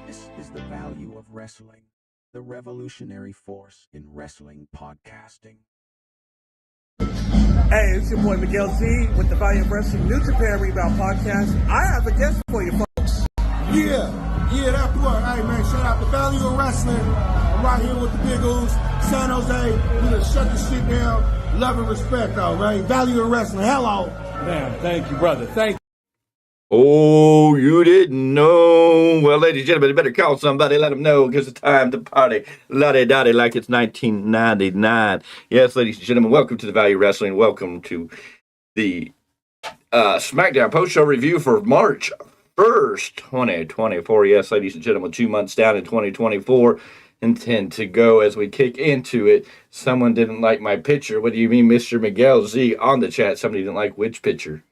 This is the value of wrestling, the revolutionary force in wrestling podcasting. Hey, it's your boy Miguel Z with the Value of Wrestling New Japan Rebound Podcast. I have a guest for you, folks. Yeah, that's what. Hey, man, shout out to Value of Wrestling. I'm right here with the Big O's, San Jose. We done shut the shit down. Love and respect, though, right? Value of Wrestling. Hello. Man, thank you, brother. Thank you. Oh, you didn't know? Well, ladies and gentlemen, you better call somebody, let them know, because it's time to party. La-di-da-di like it's 1999. Yes, ladies and gentlemen, welcome to the Value Wrestling. Welcome to the Smackdown post-show review for March 1st, 2024. Yes, ladies and gentlemen, 2 months down in 2024. Intend to go as we kick into it. Someone didn't like my picture. What do you mean, Mr. Miguel Z on the chat? Somebody didn't like which picture?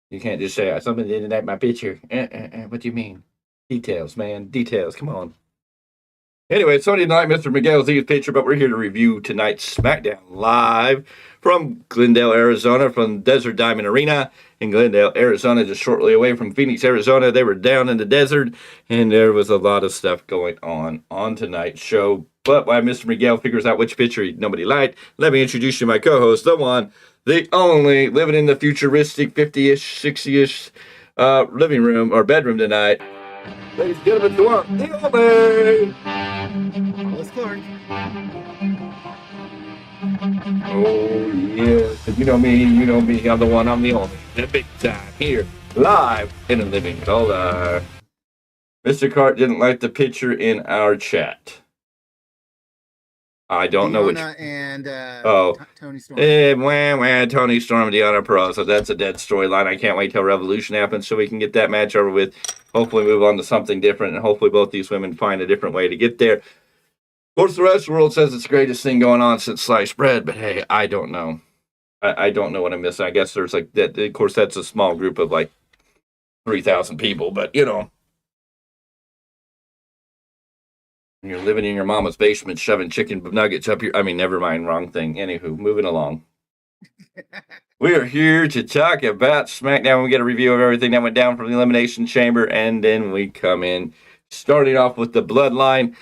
You can't just say, somebody didn't like my picture. What do you mean? Details, man. Details. Come on. Anyway, somebody didn't like Mr. Miguel Z's picture, but we're here to review tonight's SmackDown live from Glendale, Arizona, from Desert Diamond Arena in Glendale, Arizona, just shortly away from Phoenix, Arizona. They were down in the desert, and there was a lot of stuff going on tonight's show. But while Mr. Miguel figures out which picture nobody liked, let me introduce you to my co-host, the one, the only, living in the futuristic 50-ish, 60-ish living room or bedroom tonight. Ladies and gentlemen, the one, the only Paulus Clarke. Oh, yeah. You know me, I'm the one, I'm the only. The big time here, live in a living color. Mr. Clarke didn't like the picture in our chat. I don't know which. And Tony Storm. Tony Storm, Deanna Purrazzo. That's a dead storyline. I can't wait till Revolution happens so we can get that match over with. Hopefully move on to something different, and hopefully both these women find a different way to get there. Of course, the rest of the world says it's the greatest thing going on since sliced bread, but hey, I don't know. I don't know what I'm missing. I guess there's like that. Of course, that's a small group of like 3,000 people, but you know. You're living in your mama's basement, shoving chicken nuggets up your... I mean, never mind, wrong thing. Anywho, moving along. We are here to talk about SmackDown. We get a review of everything that went down from the Elimination Chamber, and then we come in, starting off with the Bloodline,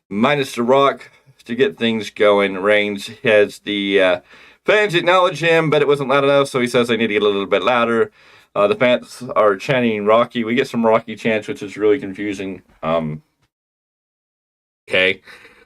minus The Rock, to get things going. Reigns has the fans acknowledge him, but it wasn't loud enough, so he says they need to get a little bit louder. The fans are chanting Rocky. We get some Rocky chants, which is really confusing. Okay,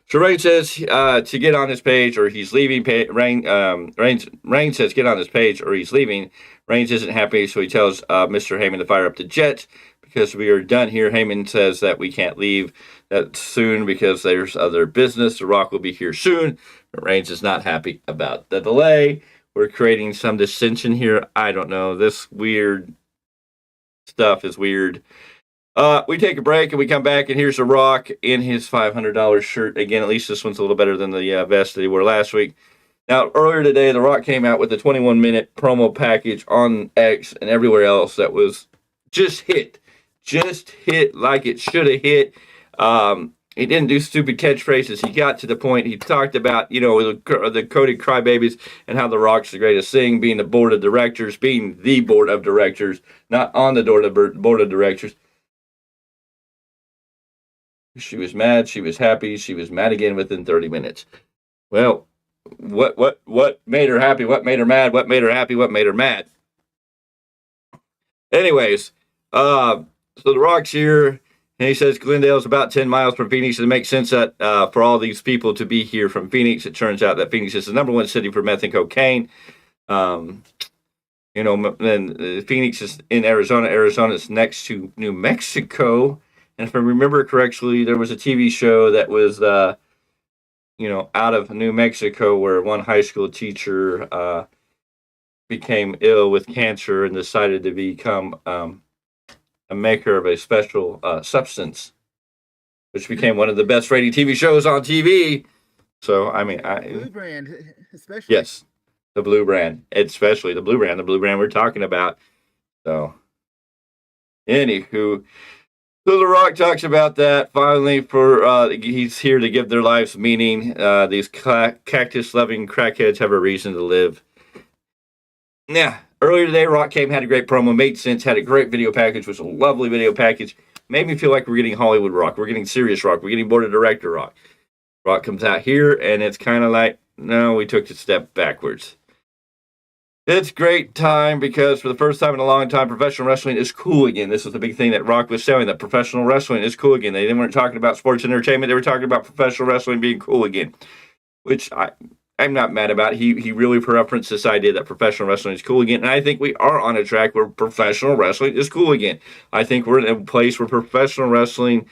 so Reigns says to get on his page or he's leaving. Reigns says get on his page or he's leaving. Reigns isn't happy, so he tells Mr. Heyman to fire up the jet because we are done here. Heyman says that we can't leave that soon because there's other business. The Rock will be here soon, but Reigns is not happy about the delay. We're creating some dissension here. I don't know. This weird stuff is weird. We take a break and we come back, and here's The Rock in his $500 shirt. Again, at least this one's a little better than the vest that he wore last week. Now, earlier today, The Rock came out with a 21-minute promo package on X and everywhere else that was just hit like it should have hit. He didn't do stupid catchphrases. He got to the point. He talked about, the Cody Crybabies and how The Rock's the greatest thing, being the board of directors, not on the board of directors. She was mad. She was happy. She was mad again within 30 minutes. Well, what made her happy? What made her mad? What made her happy? What made her mad? Anyways, so The Rock's here, and he says Glendale's about 10 miles from Phoenix. And it makes sense that for all these people to be here from Phoenix. It turns out that Phoenix is the number one city for meth and cocaine. Then Phoenix is in Arizona. Arizona is next to New Mexico. And if I remember correctly, there was a TV show that was, out of New Mexico where one high school teacher became ill with cancer and decided to become a maker of a special substance, which became one of the best rated TV shows on TV. So, Blue brand, especially. Yes, the Blue brand, especially the Blue brand we're talking about. So, anywho... So The Rock talks about that. Finally, he's here to give their lives meaning. These cactus-loving crackheads have a reason to live. Yeah, earlier today, Rock came, had a great promo, made sense, had a great video package, was a lovely video package. made me feel like we're getting Hollywood Rock. We're getting serious Rock. We're getting board of director Rock. Rock comes out here, and it's kind of like, no, we took a step backwards. It's great time because for the first time in a long time, professional wrestling is cool again. This was the big thing that Rock was selling, that professional wrestling is cool again. They weren't talking about sports entertainment. They were talking about professional wrestling being cool again, which I'm not mad about. He really referenced this idea that professional wrestling is cool again, and I think we are on a track where professional wrestling is cool again. I think we're in a place where professional wrestling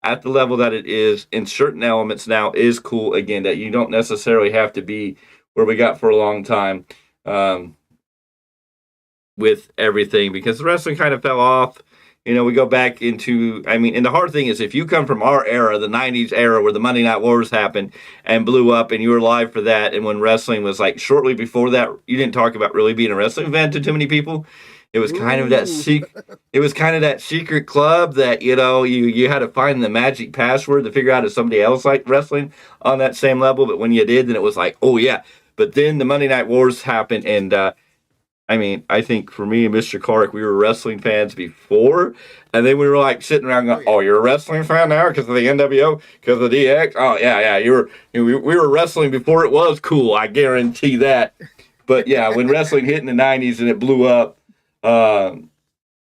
at the level that it is in certain elements now is cool again, that you don't necessarily have to be where we got for a long time with everything, because the wrestling kind of fell off. We go back into, and the hard thing is if you come from our era, the 90s era where the Monday Night Wars happened and blew up and you were live for that, and when wrestling was like shortly before that, you didn't talk about really being a wrestling fan to too many people. It was kind of that secret club that, you had to find the magic password to figure out if somebody else liked wrestling on that same level. But when you did, then it was like, oh yeah. But then the Monday Night Wars happened, and I think for me and Mr. Clarke, we were wrestling fans before, and then we were like sitting around going, "Oh, you're a wrestling fan now because of the NWO, because of DX? Oh yeah, we were wrestling before it was cool. I guarantee that." But yeah, when wrestling hit in the '90s and it blew up,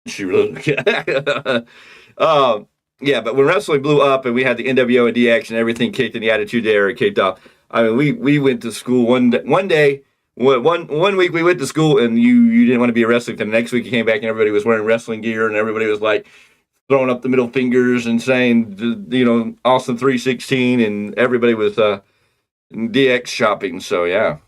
she really, yeah. But when wrestling blew up and we had the NWO and DX and everything kicked in, the Attitude Era kicked off. We went to school one day. One week we went to school and you didn't want to be a wrestling fan. The next week you came back and everybody was wearing wrestling gear and everybody was like throwing up the middle fingers and saying, Austin 316, and everybody was DX shopping. So yeah.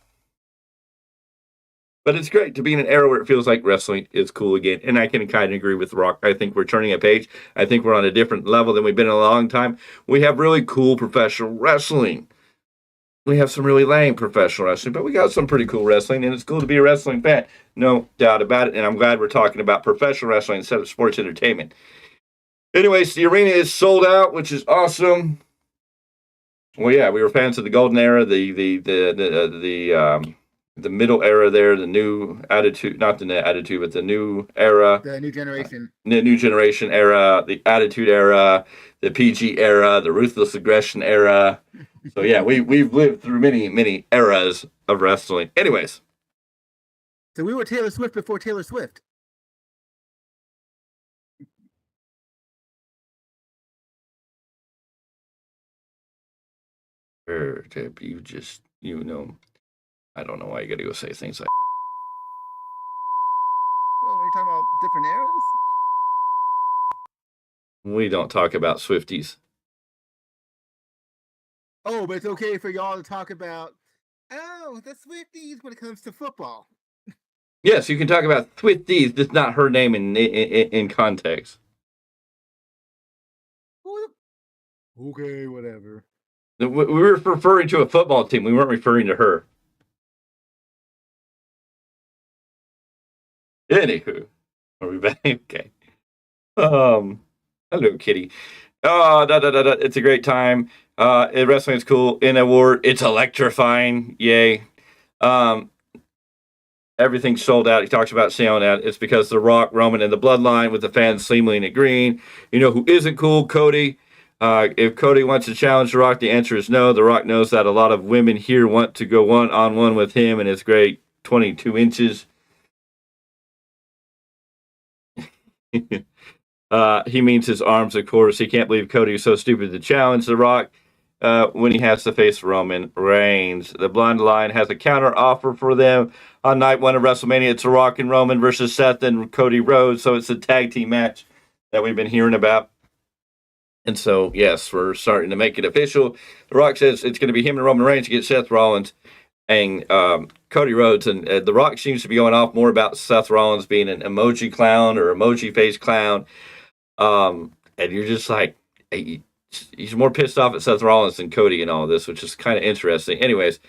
But it's great to be in an era where it feels like wrestling is cool again. And I can kind of agree with Rock. I think we're turning a page. I think we're on a different level than we've been in a long time. We have really cool professional wrestling. We have some really lame professional wrestling, but we got some pretty cool wrestling, and it's cool to be a wrestling fan. No doubt about it, and I'm glad we're talking about professional wrestling instead of sports entertainment. Anyways, the arena is sold out, which is awesome. Well, yeah, we were fans of the golden era, the middle era there, the new attitude, not the attitude, but the new era. The new generation. The new generation era, the attitude era, the PG era, the ruthless aggression era. So yeah, we've lived through many eras of wrestling. Anyways. So we were Taylor Swift before Taylor Swift. You just, I don't know why you gotta go say things like. Well, when you're talking about different eras. We don't talk about Swifties. Oh, but it's okay for y'all to talk about, the Swifties when it comes to football. Yes, you can talk about Swifties, just not her name in context. Okay, whatever. We were referring to a football team. We weren't referring to her. Anywho, are we back? Okay. Hello, Kitty. It's a great time. Wrestling is cool. In a word, it's electrifying. Yay. Everything's sold out. He talks about selling out. It's because The Rock, Roman, and the Bloodline, with the fans seemingly agreeing. You know who isn't cool? Cody. If Cody wants to challenge The Rock, the answer is no. The Rock knows that a lot of women here want to go one-on-one with him, and it's great. 22 inches. He means his arms, of course. He can't believe Cody is so stupid to challenge The Rock when he has to face Roman Reigns. The Bloodline has a counter offer for them on night one of WrestleMania. It's The Rock and Roman versus Seth and Cody Rhodes. So it's a tag team match that we've been hearing about. And so, yes, we're starting to make it official. The Rock says it's going to be him and Roman Reigns against Seth Rollins and Cody Rhodes. And The Rock seems to be going off more about Seth Rollins being an emoji clown or emoji face clown. And you're just like, hey, he's more pissed off at Seth Rollins than Cody and all this, which is kind of interesting. Anyways,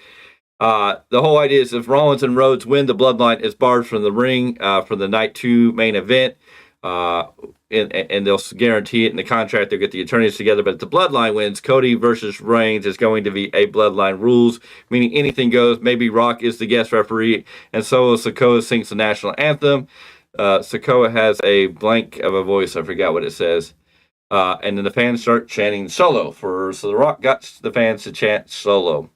the whole idea is if Rollins and Rhodes win, the Bloodline is barred from the ring for the night 2 main event. And they'll guarantee it in the contract. They'll get the attorneys together. But if the Bloodline wins, Cody versus Reigns is going to be a Bloodline rules, meaning anything goes. Maybe Rock is the guest referee, and Solo Sikoa sings the national anthem. Sikoa has a blank of a voice. I forgot what it says. And then the fans start chanting solo so The Rock got the fans to chant solo.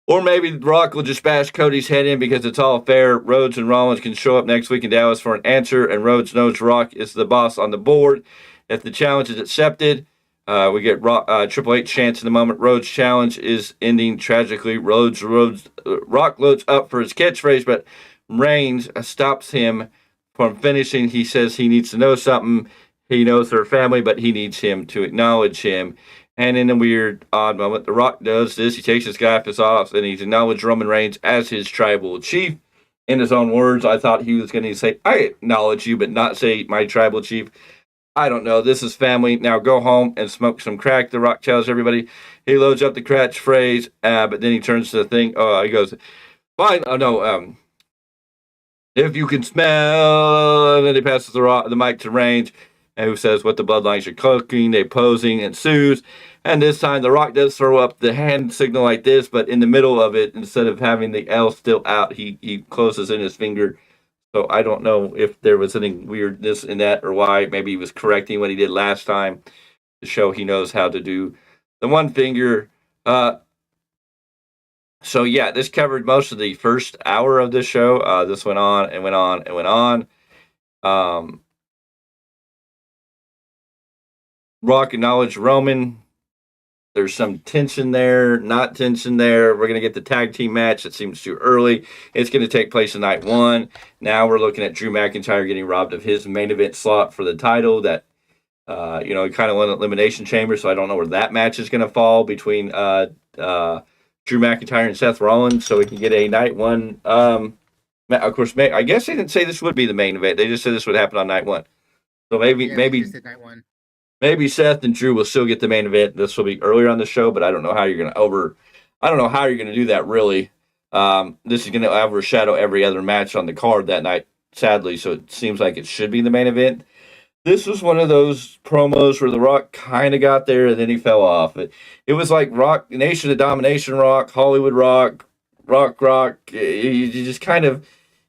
Or maybe The Rock will just bash Cody's head in because it's all fair. Rhodes and Rollins can show up next week in Dallas for an answer, and Rhodes knows Rock is the boss on the board. If the challenge is accepted, we get Triple H chance in the moment. Rhodes' challenge is ending tragically. Rock loads up for his catchphrase, but Reigns stops him from finishing. He says he needs to know something. He knows their family, but he needs him to acknowledge him. And in a weird, odd moment, The Rock does this. He takes his scarf off, and he's acknowledged Roman Reigns as his tribal chief. In his own words, I thought he was going to say, I acknowledge you, but not say my tribal chief. I don't know. This is family. Now go home and smoke some crack, The Rock tells everybody. He loads up the catchphrase, but then he turns to the thing. He goes, fine. Oh, no. If you can smell. And then he passes the mic to Reigns, and who says what the bloodlines are cooking. They posing ensues. And this time, The Rock does throw up the hand signal like this, but in the middle of it, instead of having the L still out, he closes in his finger. So I don't know if there was any weirdness in that or why. Maybe he was correcting what he did last time to show he knows how to do the one finger. So yeah, this covered most of the first hour of this show. This went on and went on and went on. Rock acknowledged Roman. There's some tension there, not tension there. We're going to get the tag team match. It seems too early. It's going to take place in night one. Now we're looking at Drew McIntyre getting robbed of his main event slot for the title that, kind of won an elimination chamber. So I don't know where that match is going to fall between Drew McIntyre and Seth Rollins. So we can get a night one. Of course, I guess they didn't say this would be the main event. They just said this would happen on night one. So maybe night one. Maybe Seth and Drew will still get the main event. This will be earlier on the show, but I don't know how you're going to I don't know how you're going to do that, really. This is going to overshadow every other match on the card that night, sadly, so it seems like it should be the main event. This was one of those promos where The Rock kind of got there, and then he fell off. It was like Rock, Nation of Domination Rock, Hollywood Rock. You just kind of,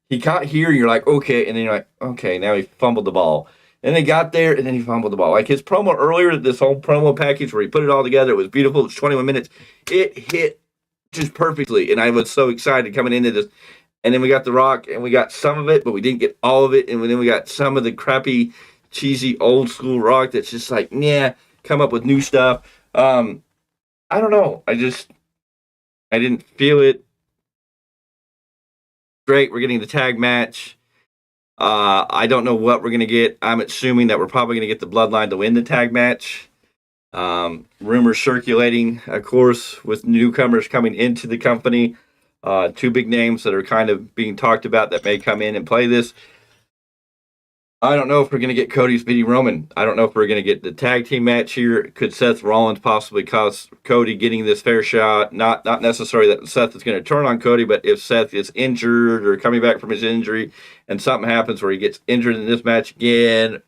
he got here, and you're like, okay, and then you're like, okay, now he fumbled the ball. And they got there, and then he fumbled the ball. Like his promo earlier, this whole promo package where he put it all together, it was beautiful. It was 21 minutes. It hit just perfectly, and I was so excited coming into this. And then we got The Rock, and we got some of it, but we didn't get all of it. And then we got some of the crappy, cheesy, old-school Rock that's just like, come up with new stuff. I don't know. I didn't feel it. Great, we're getting the tag match. I don't know what we're going to get. I'm assuming that we're probably going to get the Bloodline to win the tag match. Rumors circulating, of course, with newcomers coming into the company. Two big names that are kind of being talked about that may come in and play this. I don't know if we're going to get Cody's beating Roman. I don't know if we're going to get the tag team match here. Could Seth Rollins possibly cause Cody getting this fair shot? Not necessarily that Seth is going to turn on Cody, but if Seth is injured or coming back from his injury and something happens where he gets injured in this match again,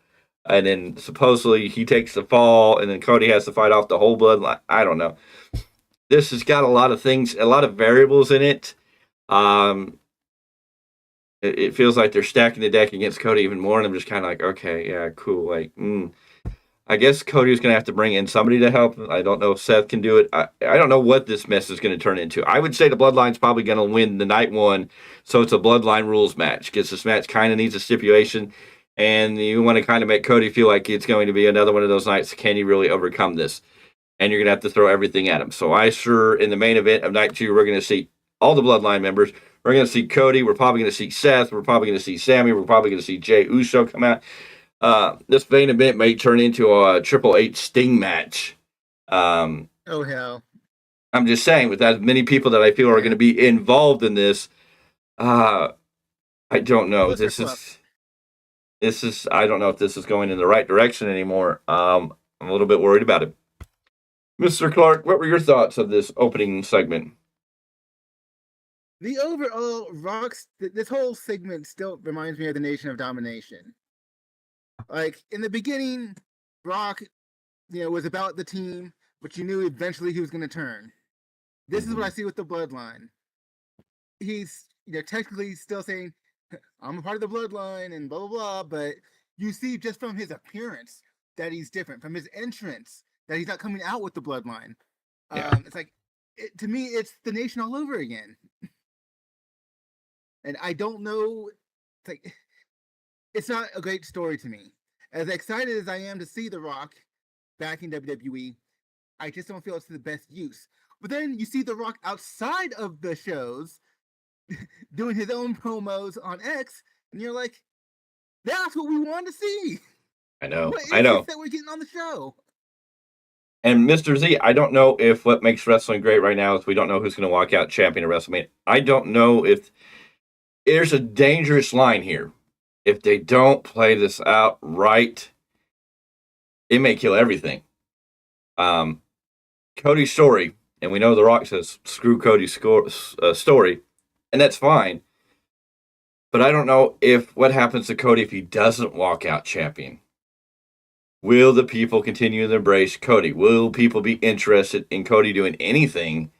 and then supposedly he takes the fall and then Cody has to fight off the whole bloodline. I don't know. This has got a lot of things, a lot of variables in it. It feels like they're stacking the deck against Cody even more, and I'm just kind of like, okay, yeah, cool. Like, I guess Cody's going to have to bring in somebody to help. I don't know if Seth can do it. I don't know what this mess is going to turn into. I would say the Bloodline's probably going to win the night one, so it's a Bloodline rules match, because this match kind of needs a stipulation, and you want to kind of make Cody feel like it's going to be another one of those nights. Can he really overcome this? And you're going to have to throw everything at him. So in the main event of night two, we're going to see all the Bloodline members. We're going to see Cody. We're probably going to see Seth. We're probably going to see Sammy. We're probably going to see Jey Uso come out. This main event may turn into a Triple H Sting match. Oh, hell. I'm just saying, with as many people that I feel are going to be involved in this, I don't know. This is. I don't know if this is going in the right direction anymore. I'm a little bit worried about it. Mr. Clarke, what were your thoughts of this opening segment? The overall this whole segment still reminds me of the Nation of Domination. Like in the beginning, Rock, was about the team, but you knew eventually he was going to turn. This is what I see with the Bloodline. He's, technically still saying, I'm a part of the Bloodline and blah, blah, blah, but you see just from his appearance that he's different, from his entrance that he's not coming out with the bloodline. Yeah. It's like, to me, it's the Nation all over again. And I don't know, it's like, it's not a great story to me. As excited as I am to see The Rock back in WWE, I just don't feel it's the best use. But then you see The Rock outside of the shows doing his own promos on X, and you're like, that's what we want to see. I know. What is I know. this that we're getting on the show? And Mr. Z, I don't know if what makes wrestling great right now is we don't know who's going to walk out champion of WrestleMania. I don't know if there's a dangerous line here. If they don't play this out right, it may kill everything. Cody's story, and we know The Rock says, screw Cody's story, and that's fine. But I don't know if what happens to Cody if he doesn't walk out champion. Will the people continue to embrace Cody? Will people be interested in Cody doing anything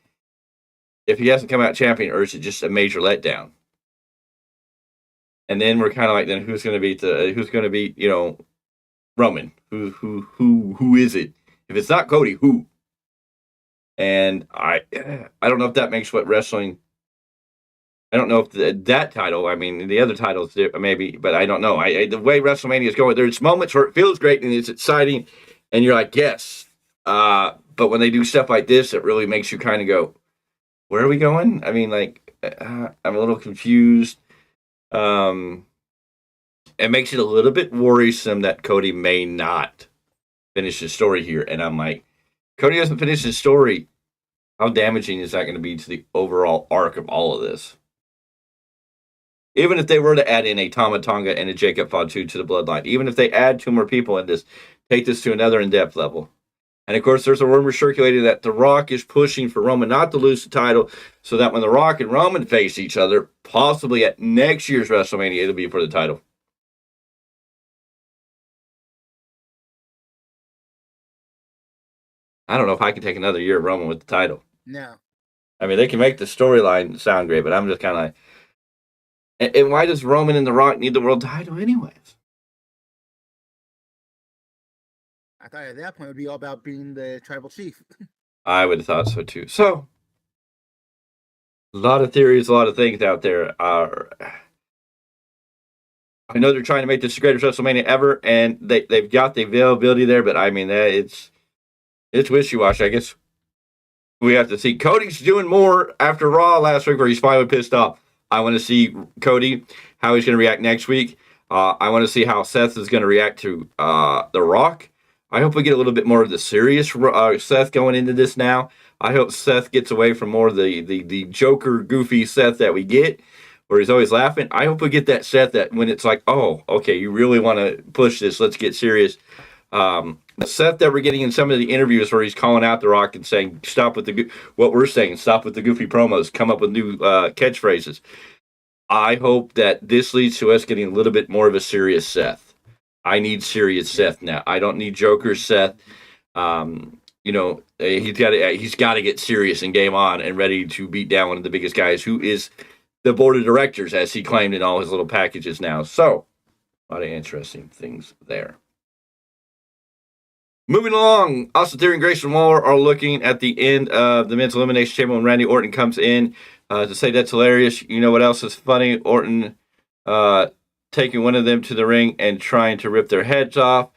if he hasn't come out champion, or is it just a major letdown? And then we're kind of like, then who's going to beat Roman? Who is it? If it's not Cody, who? And I don't know if that makes what wrestling. I don't know if that title. I mean, the other titles maybe, but I don't know. The way WrestleMania is going, there's moments where it feels great and it's exciting, and you're like, yes. But when they do stuff like this, it really makes you kind of go, where are we going? I mean, like, I'm a little confused. It makes it a little bit worrisome that Cody may not finish his story here. And I'm like, Cody doesn't finish his story. How damaging is that going to be to the overall arc of all of this? Even if they were to add in a Tama Tonga and a Jacob Fatu to the bloodline, even if they add 2 more people in this, take this to another in-depth level. And of course, there's a rumor circulating that The Rock is pushing for Roman not to lose the title, so that when The Rock and Roman face each other, possibly at next year's WrestleMania, it'll be for the title. I don't know if I can take another year of Roman with the title. No. I mean, they can make the storyline sound great, but I'm just kind of like, and why does Roman and The Rock need the world title anyways? I thought at that point it would be all about being the tribal chief. I would have thought so too. So, a lot of theories, a lot of things out there. I know they're trying to make this the greatest WrestleMania ever, and they've got the availability there, but I mean, it's wishy-washy. I guess we have to see. Cody's doing more after Raw last week where he's finally pissed off. I want to see Cody, how he's going to react next week. I want to see how Seth is going to react to The Rock. I hope we get a little bit more of the serious Seth going into this now. I hope Seth gets away from more of the Joker, goofy Seth that we get, where he's always laughing. I hope we get that Seth that when it's like, oh, okay, you really want to push this, let's get serious. The Seth that we're getting in some of the interviews where he's calling out The Rock and saying, stop with what we're saying, stop with the goofy promos, come up with new catchphrases. I hope that this leads to us getting a little bit more of a serious Seth. I need serious Seth now. I don't need Joker Seth. He's got to get serious and game on and ready to beat down one of the biggest guys who is the board of directors, as he claimed in all his little packages now. So, a lot of interesting things there. Moving along, Austin Theory and Grayson Waller are looking at the end of the men's elimination chamber when Randy Orton comes in to say that's hilarious. You know what else is funny? Orton taking one of them to the ring and trying to rip their heads off.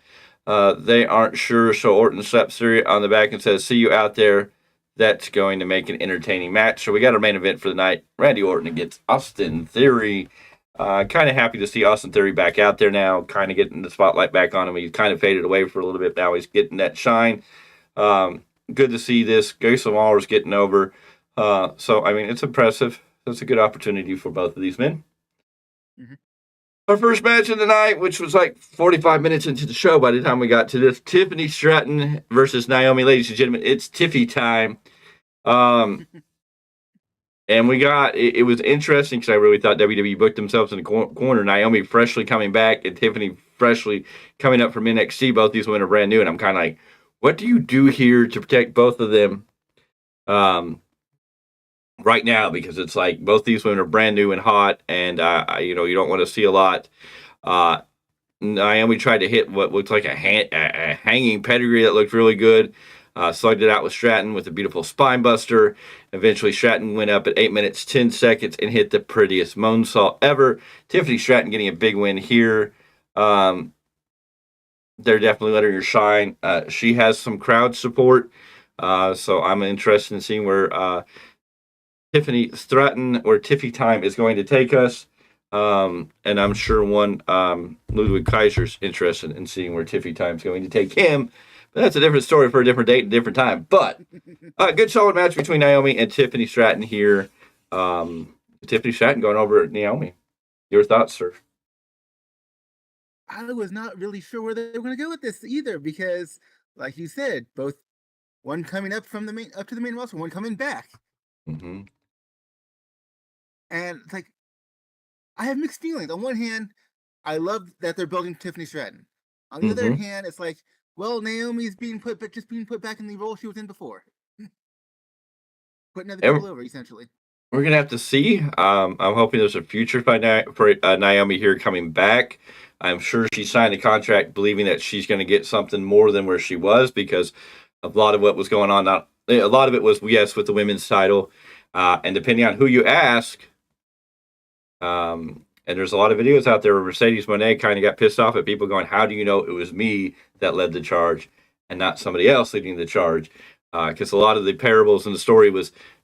They aren't sure, so Orton slaps Theory on the back and says, see you out there. That's going to make an entertaining match. So we got our main event for the night. Randy Orton against Austin Theory. Kind of happy to see Austin Theory back out there now, kind of getting the spotlight back on him. He's kind of faded away for a little bit. Now he's getting that shine. Good to see this. Grayson Waller's getting over. So, I mean, it's impressive. It's a good opportunity for both of these men. Mm-hmm. Our first match of the night, which was like 45 minutes into the show by the time we got to this, Tiffany Stratton versus Naomi. Ladies and gentlemen, it's Tiffy time. And we got, it was interesting because I really thought WWE booked themselves in the corner. Naomi freshly coming back and Tiffany freshly coming up from NXT. Both these women are brand new. And I'm kind of like, what do you do here to protect both of them right now? Because it's like both these women are brand new and hot. And, you don't want to see a lot. Naomi tried to hit what looked like a hanging pedigree that looked really good. Slugged it out with Stratton with a beautiful spine buster. Eventually, Stratton went up at 8 minutes, 10 seconds and hit the prettiest moonsault ever. Tiffany Stratton getting a big win here. They're definitely letting her shine. She has some crowd support. So I'm interested in seeing where Tiffany Stratton or Tiffy Tyme is going to take us. And I'm sure Ludwig Kaiser's interested in seeing where Tiffy Tyme's going to take him. But that's a different story for a different date and different time. But good solid match between Naomi and Tiffany Stratton here. Tiffany Stratton going over at Naomi. Your thoughts, sir? I was not really sure where they were going to go with this either, because, like you said, both one coming up from the main up to the main roster, one coming back, Mm-hmm. and it's like I have mixed feelings. On one hand, I love that they're building Tiffany Stratton. On the other hand, it's like, well, Naomi's being put back in the role she was in before, putting other people over essentially. We're gonna have to see. I'm hoping there's a future for Naomi here coming back. I'm sure she signed a contract believing that she's going to get something more than where she was, because a lot of what was going on, a lot of it was, yes, with the women's title. And depending on who you ask, and there's a lot of videos out there where Mercedes Moné kind of got pissed off at people going, how do you know it was me that led the charge and not somebody else leading the charge? Because a lot of the parables in the story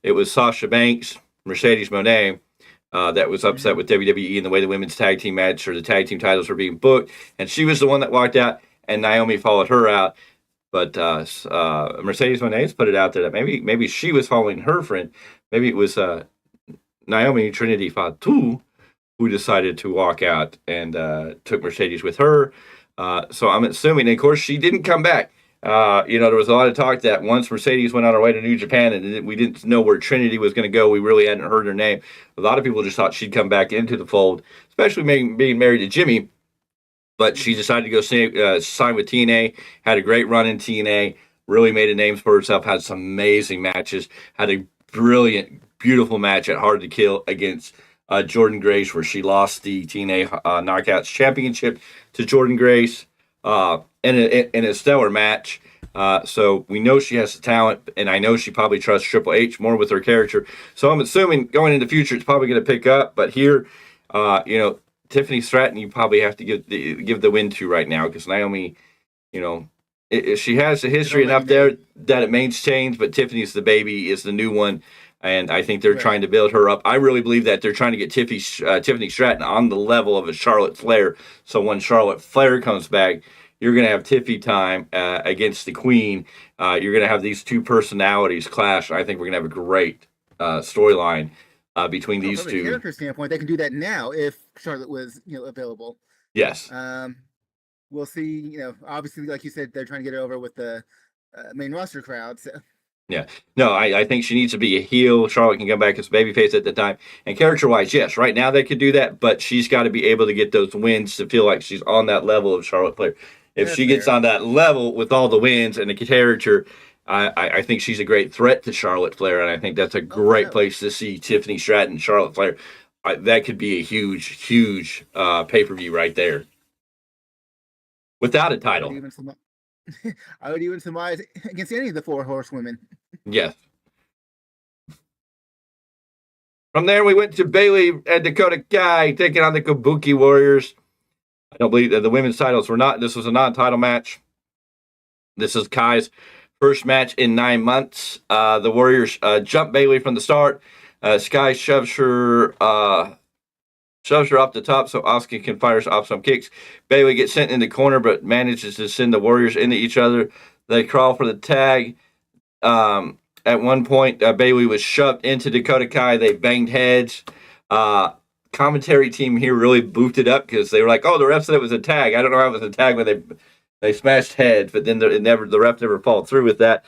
it was Sasha Banks, Mercedes Moné, that was upset with WWE and the way the women's tag team match or the tag team titles were being booked. And she was the one that walked out, and Naomi followed her out. But Mercedes Moné's put it out there that maybe she was following her friend. Maybe it was Naomi Trinity Fatu who decided to walk out and took Mercedes with her. So I'm assuming, and of course, she didn't come back. There was a lot of talk that once Mercedes went on her way to New Japan and we didn't know where Trinity was going to go, we really hadn't heard her name. A lot of people just thought she'd come back into the fold, especially being married to Jimmy. But she decided to go sign with TNA, had a great run in TNA, really made a name for herself, had some amazing matches, had a brilliant, beautiful match at Hard to Kill against Jordan Grace, where she lost the TNA Knockouts Championship to Jordan Grace. In a stellar match. So we know she has the talent, and I know she probably trusts Triple H more with her character. So I'm assuming going into the future, it's probably going to pick up. But here, Tiffany Stratton, you probably have to give the win to right now, because Naomi, she has a history enough there that it maintains, but Tiffany's the baby, is the new one. And I think they're trying to build her up. I really believe that they're trying to get Tiffany Stratton on the level of a Charlotte Flair. So when Charlotte Flair comes back, you're going to have Tiffy Tyme against the Queen. You're going to have these two personalities clash. I think we're going to have a great storyline between these two. From a character standpoint, they can do that now if Charlotte was available. Yes. We'll see. Obviously, like you said, they're trying to get it over with the main roster crowd. So. Yeah. No, I think she needs to be a heel. Charlotte can come back as babyface at the time. And character-wise, yes, right now they could do that, but she's got to be able to get those wins to feel like she's on that level of Charlotte Flair. If she gets on that level with all the wins and the character, I think she's a great threat to Charlotte Flair, and I think that's a great place to see Tiffany Stratton, Charlotte Flair. That could be a huge, huge pay-per-view right there. Without a title. I would even surmise against any of the four horsewomen. Yes. From there, we went to Bayley and Dakota Kai taking on the Kabuki Warriors. I don't believe that the women's titles were not. This was a non-title match. This is Kai's first match in 9 months. The Warriors jumped Bayley from the start. Sky shoves her up the top so Asuka can fire off some kicks. Bayley gets sent in the corner but manages to send the Warriors into each other. They crawl for the tag. At one point, Bayley was shoved into Dakota Kai. They banged heads. Commentary team here really boofed it up because they were like, "Oh, the ref said it was a tag." I don't know how it was a tag when they smashed heads, but then the ref never followed through with that.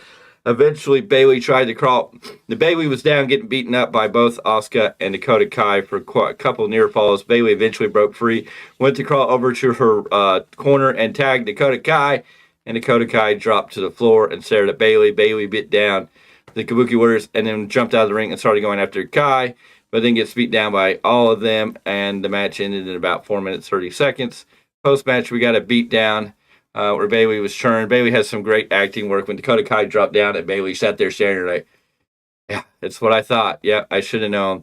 Eventually, Bayley tried to crawl. The Bayley was down, getting beaten up by both Asuka and Dakota Kai for a couple near falls. Bayley eventually broke free, went to crawl over to her corner and tagged Dakota Kai, and Dakota Kai dropped to the floor and stared at Bayley. Bayley bit down the Kabuki Warriors and then jumped out of the ring and started going after Kai, but then gets beat down by all of them, and the match ended in about 4 minutes, 30 seconds post match, we got a beat down where Bailey was turned. Bailey has some great acting work. When Dakota Kai dropped down, and Bailey sat there staring like, yeah, that's what I thought. Yeah, I should have known.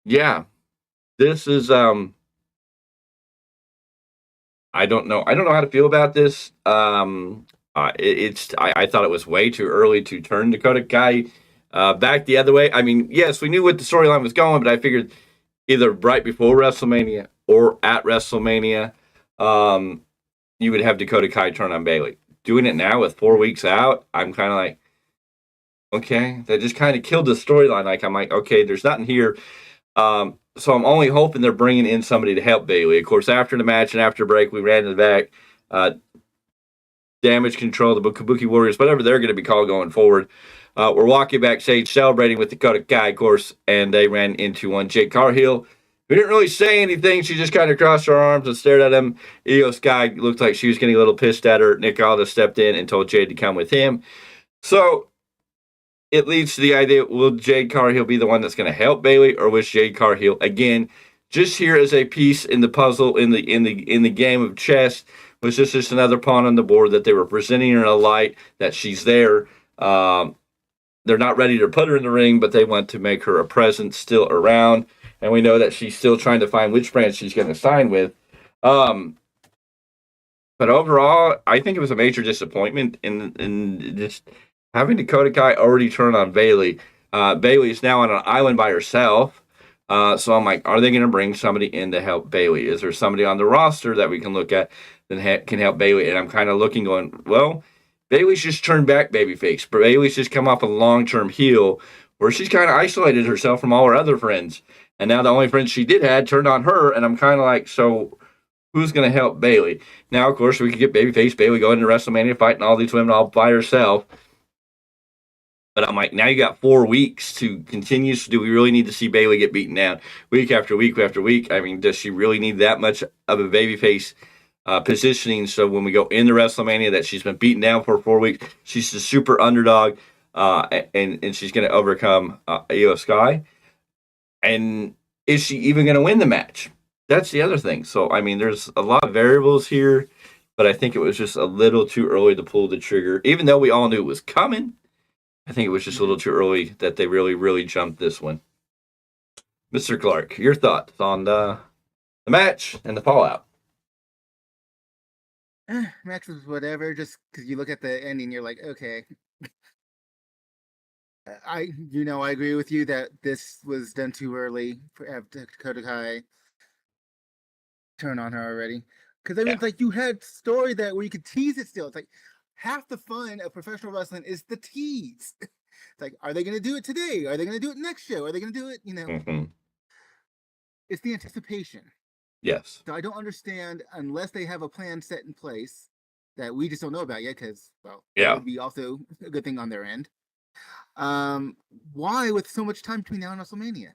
Yeah, this is I don't know. I don't know how to feel about this. I thought it was way too early to turn Dakota Kai back the other way. I mean, yes, we knew what the storyline was going, but I figured either right before WrestleMania or at WrestleMania, you would have Dakota Kai turn on Bailey. Doing it now with 4 weeks out, I'm kind of like, okay, that just kind of killed the storyline. Like, I'm like, okay, there's nothing here. So I'm only hoping they're bringing in somebody to help Bailey. Of course, after the match and after break, we ran in the back. Damage Control, the Kabuki Warriors, whatever they're going to be called going forward. We're walking backstage celebrating with Dakota Kai, of course, and they ran into one Jade Cargill, who didn't really say anything. She just kind of crossed her arms and stared at him. Io Sky looked like she was getting a little pissed at her. Nick Aldis stepped in and told Jade to come with him. So it leads to the idea, will Jade Cargill be the one that's going to help Bailey, or was Jade Cargill, again, just here as a piece in the puzzle, in the game of chess? Was this just another pawn on the board that they were presenting her in a light that she's there? They're not ready to put her in the ring, but they want to make her a presence still around. And we know that she's still trying to find which brand she's going to sign with. But overall, I think it was a major disappointment in just having Dakota Kai already turn on Bailey. Bailey is now on an island by herself. So I'm like, are they going to bring somebody in to help Bailey? Is there somebody on the roster that we can look at that can help Bailey? And I'm kind of looking, going, well, Bailey's just turned back babyface. Bailey's just come off a long-term heel where she's kind of isolated herself from all her other friends. And now the only friends she did had turned on her. And I'm kind of like, so who's going to help Bailey? Now, of course, we could get babyface Bailey going into WrestleMania fighting all these women all by herself. But I'm like, now you got 4 weeks to continue. So do we really need to see Bailey get beaten down week after week after week? I mean, does she really need that much of a babyface positioning? So when we go into WrestleMania, that she's been beaten down for 4 weeks, she's a super underdog, and she's going to overcome Io Sky. And is she even going to win the match? That's the other thing. So, I mean, there's a lot of variables here, but I think it was just a little too early to pull the trigger, even though we all knew it was coming. I think it was just a little too early that they really, really jumped this one. Mr. Clarke, your thoughts on the match and the fallout? Match was whatever, just because you look at the ending, you're like, okay. I agree with you that this was done too early for Dakota Kai turn on her already. Because I mean, it's like you had story that where you could tease it still. It's like half the fun of professional wrestling is the tease. It's like, are they going to do it today? Are they going to do it next show? Are they going to do it? It's the anticipation. Yes. So I don't understand unless they have a plan set in place that we just don't know about yet. Because that would be also a good thing on their end. Why with so much time between now and WrestleMania?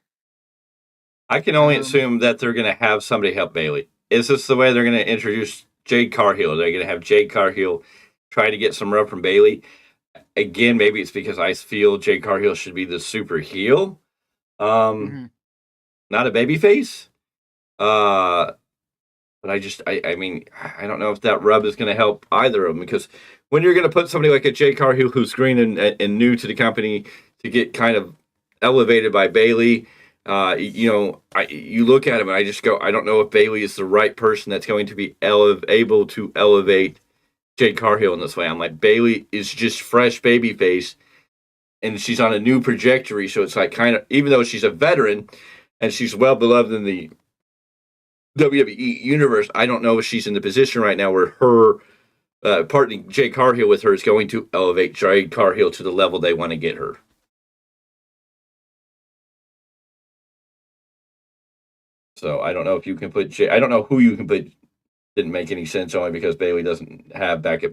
I can only assume that they're going to have somebody help Bailey. Is this the way they're going to introduce Jade Cargill? They're going to have Jade Cargill try to get some rub from Bailey. Again, maybe it's because I feel Jade Cargill should be the super heel, not a babyface. But I mean, I don't know if that rub is going to help either of them, because when you're going to put somebody like a Jade Cargill who's green and new to the company to get kind of elevated by Bailey, you look at him and I just go, I don't know if Bailey is the right person that's going to be able to elevate Jade Cargill in this way. I'm like, Bailey is just fresh babyface, and she's on a new trajectory. So it's like, kind of, even though she's a veteran and she's well beloved in the WWE universe, I don't know if she's in the position right now where her partnering Jade Cargill with her is going to elevate Jade Cargill to the level they want to get her. So I don't know if you can put I don't know who you can put. Didn't make any sense, only because Bailey doesn't have backup.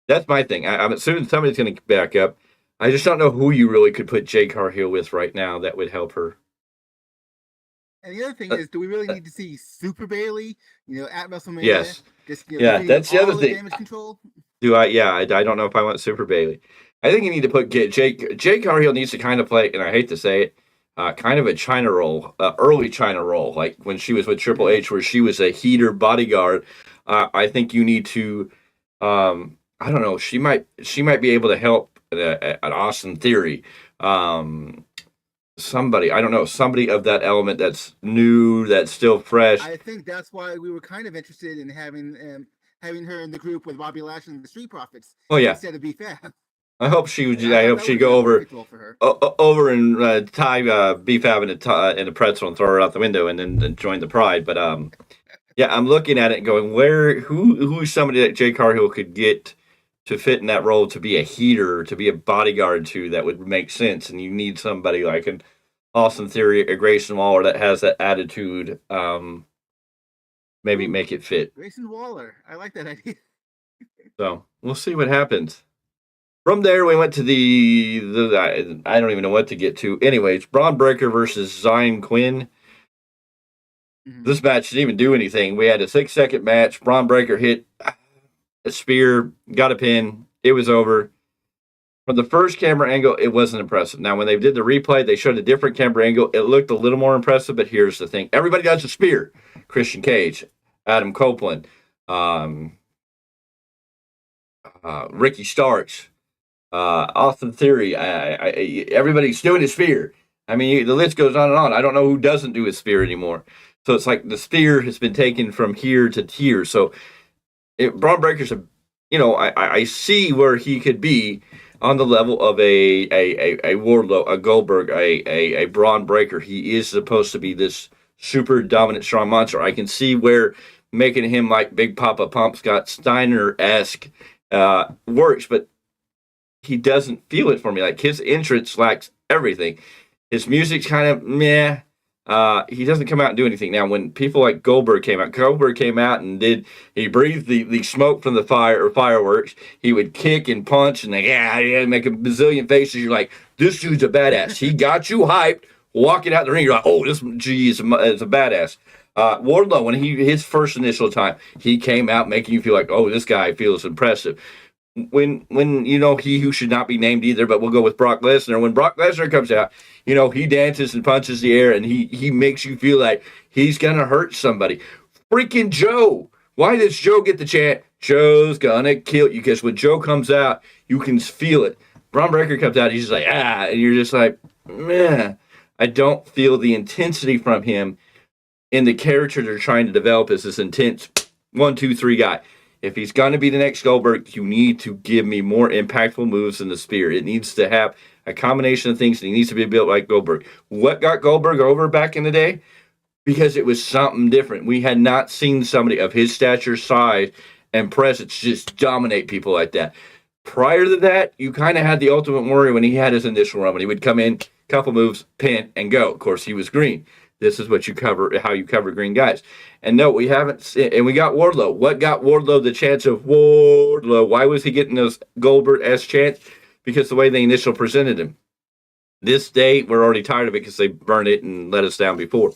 That's my thing. I'm assuming somebody's going to back up. I just don't know who you really could put Jade Cargill with right now that would help her. And the other thing is, do we really need to see Super Bailey, at WrestleMania? Yes. Just, that's the other thing. Damage control? Do I? Yeah, I don't know if I want Super Bailey. I think you need to put Jade Cargill needs to kind of play, and I hate to say it, kind of a China role, early China role, like when she was with Triple H, where she was a heater bodyguard. I think you need to. I don't know. She might be able to help an Austin Theory. Somebody, I don't know, somebody of that element that's new, that's still fresh. I think that's why we were kind of interested in having her in the group with Bobby Lashley and the Street Profits. Oh yeah, instead of BFAB. I hope she would. I hope she'd go over and tie BFAB in a pretzel and throw her out the window and then join the Pride. But yeah, I'm looking at it and going, who's somebody that Jay Cargill could get to fit in that role, to be a heater, to be a bodyguard to, that would make sense. And you need somebody like an Austin Theory, a Grayson Waller that has that attitude. Maybe make it fit. Grayson Waller, I like that idea. So we'll see what happens. From there, we went to the I don't even know what to get to. Anyways, Braun Breaker versus Zion Quinn. Mm-hmm. This match didn't even do anything. We had a 6-second match. Braun Breaker hit a spear, got a pin. It was over. From the first camera angle, it wasn't impressive. Now, when they did the replay, they showed a different camera angle. It looked a little more impressive, but here's the thing. Everybody does a spear. Christian Cage, Adam Copeland, Ricky Starks, Austin Theory. Everybody's doing a spear. I mean, the list goes on and on. I don't know who doesn't do a spear anymore. So it's like the spear has been taken from here to here. So Braun Breaker's I see where he could be on the level of a Wardlow, a Goldberg, a Braun Breaker. He is supposed to be this super dominant, strong monster. I can see where making him like Big Papa Pump, Scott Steiner-esque works, but he doesn't feel it for me. Like, his entrance lacks everything. His music's kind of meh. He doesn't come out and do anything. Now, when people like Goldberg came out and he breathed the smoke from the fireworks. He would kick and punch and make a bazillion faces. You're like, this dude's a badass. He got you hyped. Walking out the ring, you're like, oh, this is a badass. Wardlow, when his first initial time, he came out making you feel like, oh, this guy feels impressive. When he who should not be named either, but we'll go with Brock Lesnar. When Brock Lesnar comes out, he dances and punches the air, and he makes you feel like he's gonna hurt somebody. Freaking Joe! Why does Joe get the chant? Joe's gonna kill you. Because when Joe comes out, you can feel it. Braun Breaker comes out, he's just like, and you're just like, meh. I don't feel the intensity from him in the character they're trying to develop as this intense 1, 2, 3 guy. If he's going to be the next Goldberg, you need to give me more impactful moves than the spear. It needs to have a combination of things, and he needs to be built like Goldberg. What got Goldberg over back in the day? Because it was something different. We had not seen somebody of his stature, size, and presence just dominate people like that. Prior to that, you kind of had the Ultimate Warrior when he had his initial run. When he would come in, couple moves, pin, and go. Of course, he was green. This is what how you cover green guys. And no, we haven't seen, and we got Wardlow. What got Wardlow the chance of Wardlow? Why was he getting those Goldberg-esque chants? Because the way they initially presented him. This day, we're already tired of it because they burned it and let us down before.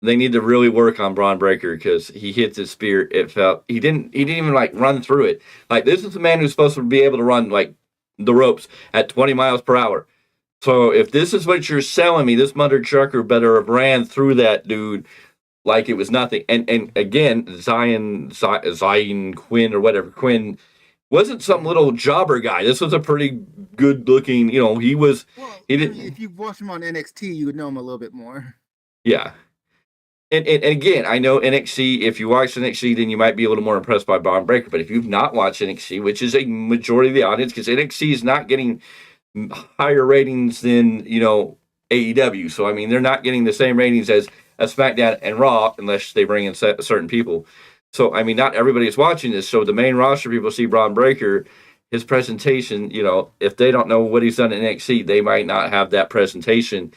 They need to really work on Braun Breaker because he hit his spear. It felt he didn't even like run through it. Like, this is the man who's supposed to be able to run like the ropes at 20 miles per hour. So if this is what you're selling me, this mother trucker better have ran through that dude like it was nothing. And again, Zion Quinn or whatever, Quinn wasn't some little jobber guy. This was a pretty good looking, he was. Well, he didn't. If you watched him on NXT, you would know him a little bit more. Yeah. And again, I know NXT, if you watch NXT, then you might be a little more impressed by Braun Breaker. But if you've not watched NXT, which is a majority of the audience, because NXT is not getting higher ratings than AEW, so I mean they're not getting the same ratings as SmackDown and Raw unless they bring in certain people. So I mean, not everybody is watching this. So the main roster people see Braun Breaker, his presentation. If they don't know what he's done in NXT, they might not have that presentation,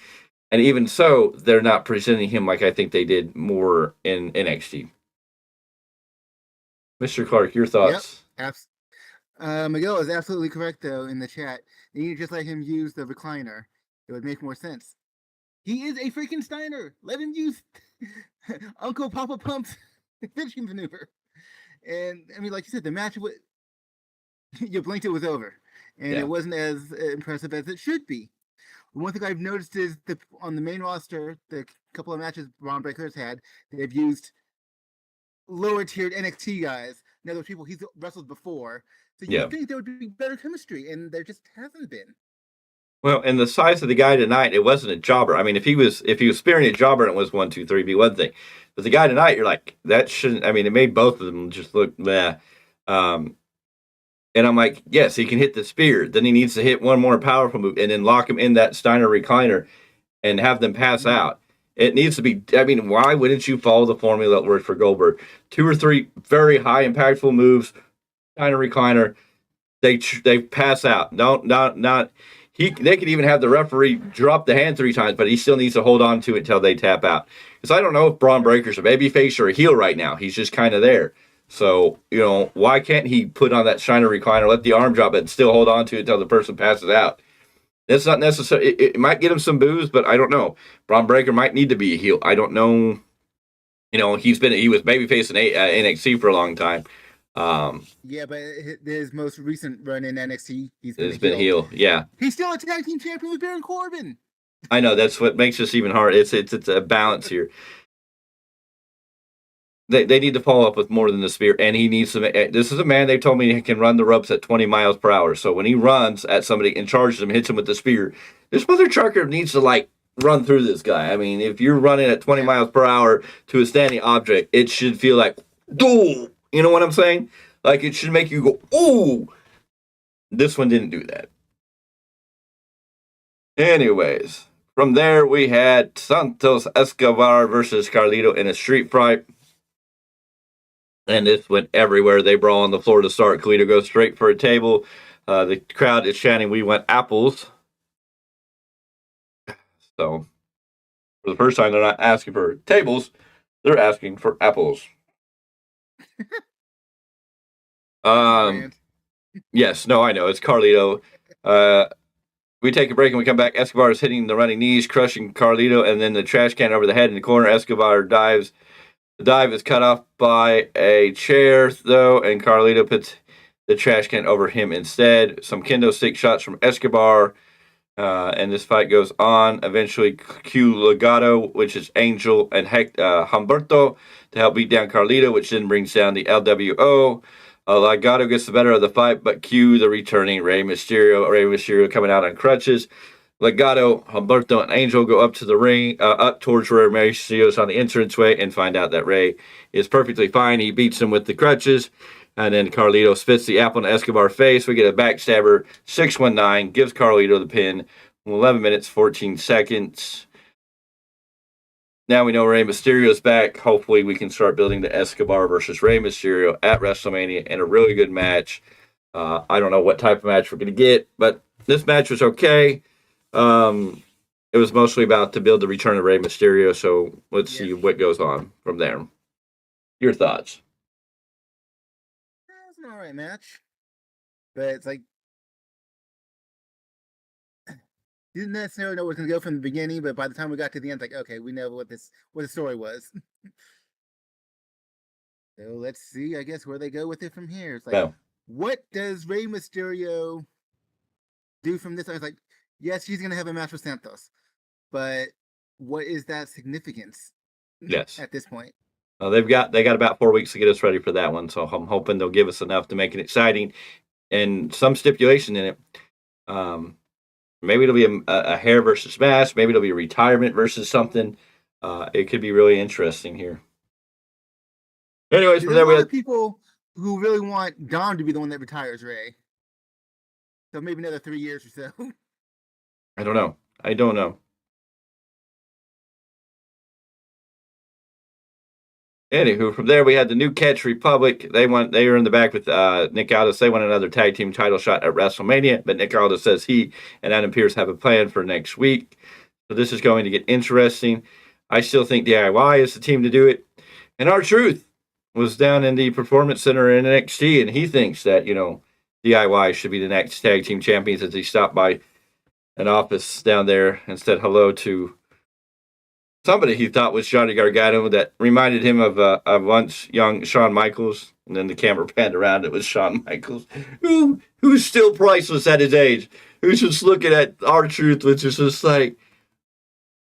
and even so, they're not presenting him like I think they did more in NXT. Mr. Clarke, your thoughts? Yep. Miguel is absolutely correct, though, in the chat. You need to just let him use the recliner. It would make more sense. He is a freaking Steiner. Let him use Uncle Papa Pump's finishing maneuver. And, I mean, like you said, the match, you blinked, it was over. And it wasn't as impressive as it should be. One thing I've noticed is on the main roster, the couple of matches Braun Breaker's had, they've used lower tiered NXT guys. Now those people he's wrestled before. So you would think there would be better chemistry, and there just hasn't been. Well, and the size of the guy tonight, it wasn't a jobber. I mean, if he was spearing a jobber and it was 1, 2, 3, it'd be one thing. But the guy tonight, you're like, that shouldn't. I mean, it made both of them just look bleh. And I'm like, yes, he can hit the spear. Then he needs to hit one more powerful move and then lock him in that Steiner recliner and have them pass out. It needs to be. I mean, why wouldn't you follow the formula that worked for Goldberg? 2 or 3 very high impactful moves, Steiner recliner. They pass out. Not. They could even have the referee drop the hand 3 times, but he still needs to hold on to it until they tap out. Because I don't know if Braun Breaker's a babyface or a heel right now. He's just kind of there. So, why can't he put on that Steiner recliner, let the arm drop, and still hold on to it until the person passes out? That's not necessary. It might get him some boos, but I don't know. Braun Breaker might need to be a heel. I don't know. He was babyface in NXT for a long time. Yeah, but his most recent run in NXT, he's been heel. Yeah, he's still a tag team champion with Baron Corbin. I know, that's what makes this even hard. It's a balance here. They need to follow up with more than the spear, and he needs to. This is a man, they told me, he can run the ropes at 20 miles per hour. So when he runs at somebody and charges him, hits him with the spear, this mother trucker needs to run through this guy. I mean, if you're running at 20 miles per hour to a standing object, it should feel like, ooh, you know what I'm saying? Like, it should make you go, ooh. This one didn't do that. Anyways, from there we had Santos Escobar versus Carlito in a street fight. And this went everywhere. They brawl on the floor to start. Carlito goes straight for a table. The crowd is chanting, "We want apples." So, for the first time, they're not asking for tables. They're asking for apples. Yes, no, I know. It's Carlito. We take a break and we come back. Escobar is hitting the running knees, crushing Carlito, and then the trash can over the head in the corner. Escobar dives. The dive is cut off by a chair, though, and Carlito puts the trash can over him instead. Some kendo stick shots from Escobar, and this fight goes on. Eventually, cue Legado, which is Angel, and Humberto to help beat down Carlito, which then brings down the LWO. Legado gets the better of the fight, but cue the returning Rey Mysterio. Rey Mysterio coming out on crutches. Legado, Humberto, and Angel go up to the ring, up towards where Rey Mysterio's on the entranceway, and find out that Rey is perfectly fine. He beats him with the crutches, and then Carlito spits the apple in Escobar's face. We get a backstabber, 619, gives Carlito the pin, 11 minutes, 14 seconds. Now we know Rey Mysterio is back. Hopefully we can start building the Escobar versus Rey Mysterio at WrestleMania in a really good match. I don't know what type of match we're going to get, but this match was okay. It was mostly about to build the return of Rey Mysterio, so let's see what goes on from there. Your thoughts? It's an alright match, but it's like you didn't necessarily know where it was going to go from the beginning, but by the time we got to the end, like, okay, we know what the story was. So let's see, I guess, where they go with it from here. It's like, what does Rey Mysterio do from this? I was like, yes, he's going to have a match with Santos, but what is that significance? Yes. At this point. They got about 4 weeks to get us ready for that one, so I'm hoping they'll give us enough to make it exciting and some stipulation in it. Maybe it'll be a hair versus mask. Maybe it'll be a retirement versus something. It could be really interesting here. Anyways, from there we have people who really want Dom to be the one that retires Rey. So maybe another 3 years or so. I don't know. Anywho, from there we had the New Catch Republic. They were in the back with Nick Aldis. They want another tag team title shot at WrestleMania, but Nick Aldis says he and Adam Pearce have a plan for next week. So this is going to get interesting. I still think DIY is the team to do it. And R-Truth was down in the Performance Center in NXT, and he thinks that, DIY should be the next tag team champions as he stopped by an office down there and said hello to somebody he thought was Johnny Gargano that reminded him of once young Shawn Michaels. And then the camera panned around. It was Shawn Michaels, who's still priceless at his age. who's just looking at R-Truth, which is just like,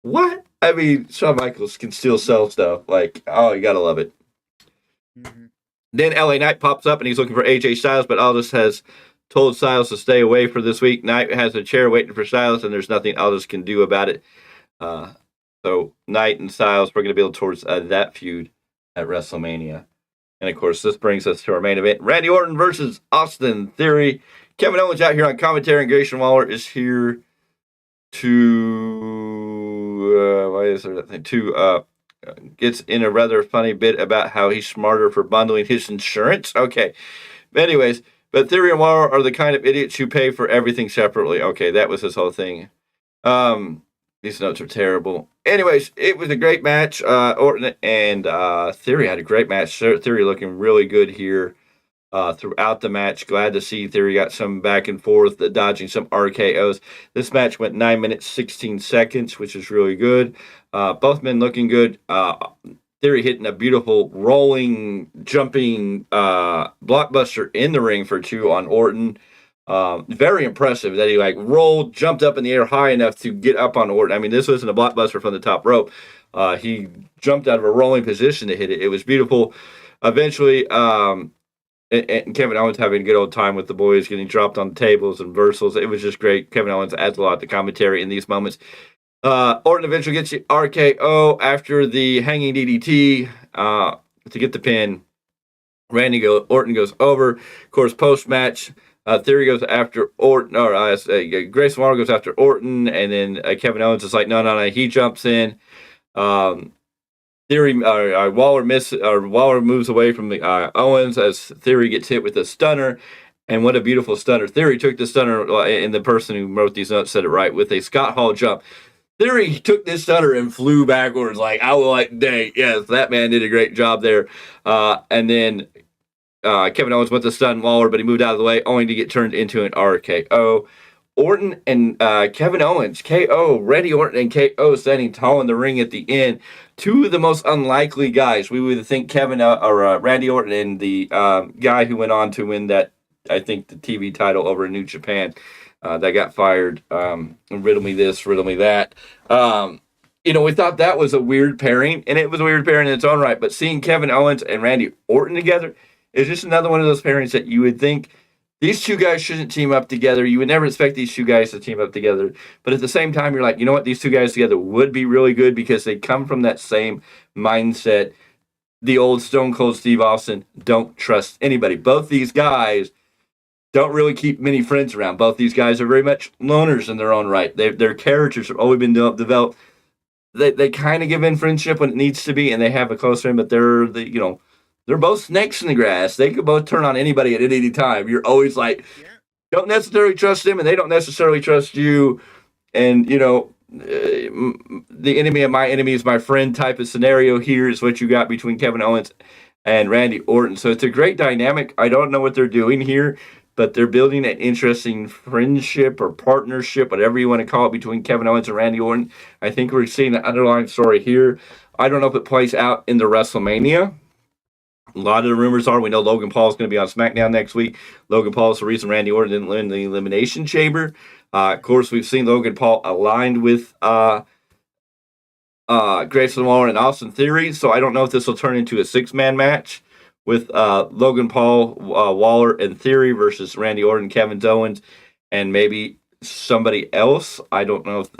what? I mean, Shawn Michaels can still sell stuff. Like, oh, you gotta love it. Mm-hmm. Then LA Knight pops up and he's looking for AJ Styles, but Aldis has told Styles to stay away for this week. Knight has a chair waiting for Styles, and there's nothing Aldis can do about it. So Knight and Styles, we're going to build towards that feud at WrestleMania. And of course, this brings us to our main event: Randy Orton versus Austin Theory. Kevin Owens out here on commentary, and Grayson Waller is here to gets in a rather funny bit about how he's smarter for bundling his insurance. Okay. Anyways, but Theory and Waller are the kind of idiots who pay for everything separately. Okay, that was his whole thing. These notes are terrible. Anyways, it was a great match. Orton and Theory had a great match. Theory looking really good here throughout the match. Glad to see Theory got some back and forth, dodging some RKOs. This match went 9 minutes, 16 seconds, which is really good. Both men looking good. Theory hitting a beautiful rolling, jumping blockbuster in the ring for 2 on Orton. Very impressive that he rolled, jumped up in the air high enough to get up on Orton. I mean, this wasn't a blockbuster from the top rope. He jumped out of a rolling position to hit it. It was beautiful. Eventually, and Kevin Owens having a good old time with the boys, getting dropped on the tables and versals. It was just great. Kevin Owens adds a lot to commentary in these moments. Orton eventually gets the RKO after the hanging DDT to get the pin. Orton goes over. Of course, post-match, Theory goes after Orton, or Grayson Waller goes after Orton, and then Kevin Owens is like, no. He jumps in. Waller moves away from the Owens as Theory gets hit with a stunner. And what a beautiful stunner. Theory took the stunner, and the person who wrote these notes said it right, with a Scott Hall jump. Theory took this stunner and flew backwards. Dang, yes, that man did a great job there. And then Kevin Owens went to stun Waller, but he moved out of the way, only to get turned into an RKO. Orton and Kevin Owens, KO, Randy Orton and KO standing tall in the ring at the end. 2 of the most unlikely guys. We would think Randy Orton and the guy who went on to win that, I think, the TV title over in New Japan. That got fired. Riddle me this, riddle me that. We thought that was a weird pairing, and it was a weird pairing in its own right. But seeing Kevin Owens and Randy Orton together is just another one of those pairings that you would think these 2 guys shouldn't team up together. You would never expect these 2 guys to team up together. But at the same time, you're like, you know what? These 2 guys together would be really good because they come from that same mindset. The old Stone Cold Steve Austin, don't trust anybody. Both these guys don't really keep many friends around. Both these guys are very much loners in their own right. Their characters have always been developed. They kind of give in friendship when it needs to be, and they have a close friend, but they're both snakes in the grass. They could both turn on anybody at any time. You're always like, don't necessarily trust them, and they don't necessarily trust you. And, the enemy of my enemy is my friend type of scenario here is what you got between Kevin Owens and Randy Orton. So it's a great dynamic. I don't know what they're doing here, but they're building an interesting friendship or partnership, whatever you want to call it, between Kevin Owens and Randy Orton. I think we're seeing an underlying story here. I don't know if it plays out in the WrestleMania. A lot of the rumors are we know Logan Paul is going to be on SmackDown next week. Logan Paul is the reason Randy Orton didn't win the Elimination Chamber. Of course, we've seen Logan Paul aligned with Grayson Waller and Austin Theory, so I don't know if this will turn into a 6-man match with Logan Paul, Waller, and Theory versus Randy Orton, Kevin Owens, and maybe somebody else. I don't know if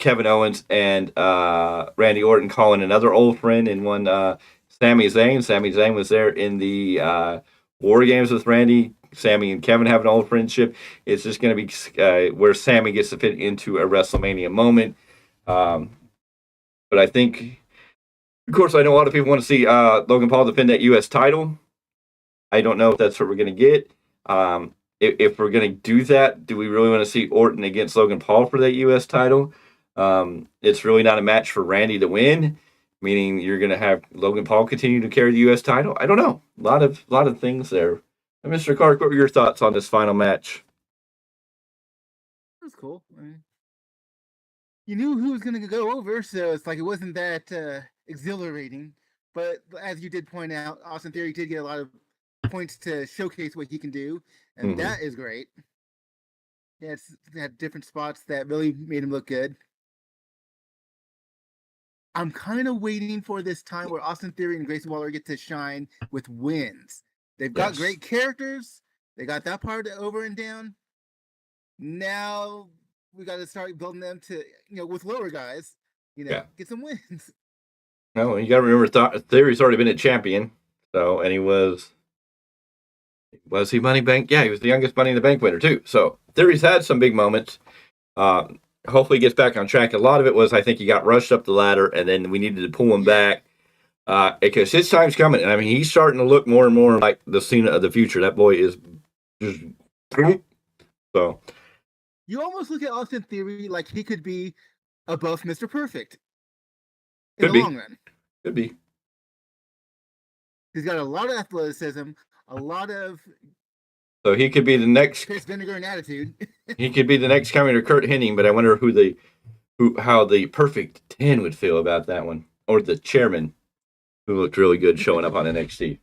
Kevin Owens and Randy Orton calling another old friend in one. Sami Zayn. Sami Zayn was there in the War Games with Randy. Sami and Kevin have an old friendship. It's just going to be where Sami gets to fit into a WrestleMania moment. But I think, of course, I know a lot of people want to see Logan Paul defend that U.S. title. I don't know if that's what we're going to get. If we're going to do that, do we really want to see Orton against Logan Paul for that U.S. title? It's really not a match for Randy to win, meaning you're going to have Logan Paul continue to carry the U.S. title. I don't know. A lot of things there. And Mr. Clarke, what were your thoughts on this final match? It was cool. You knew who was going to go over, so it's like it wasn't that exhilarating. But as you did point out, Austin Theory did get a lot of points to showcase what he can do, and that is great. He had different spots that really made him look good. I'm kind of waiting for this time where Austin Theory and Grayson Waller get to shine with wins. They've got great characters. They got that part over and down. Now we got to start building them to, with lower guys, get some wins. No, you got to remember, Theory's already been a champion. So, and he was he Money Bank? Yeah, he was the youngest Money in the Bank winner too. So Theory's had some big moments. Hopefully he gets back on track. A lot of it was, I think he got rushed up the ladder, and then we needed to pull him back because his time's coming. And I mean, he's starting to look more and more like the Cena of the future. That boy is just so. You almost look at Austin Theory like he could be above Mr. Perfect in the long run. Could be. He's got a lot of athleticism, a lot of. So he could be the next Chris Vinegar and attitude. He could be the next coming to Kurt Hennig, but I wonder how the Perfect 10 would feel about that one, or the chairman, who looked really good showing up on NXT.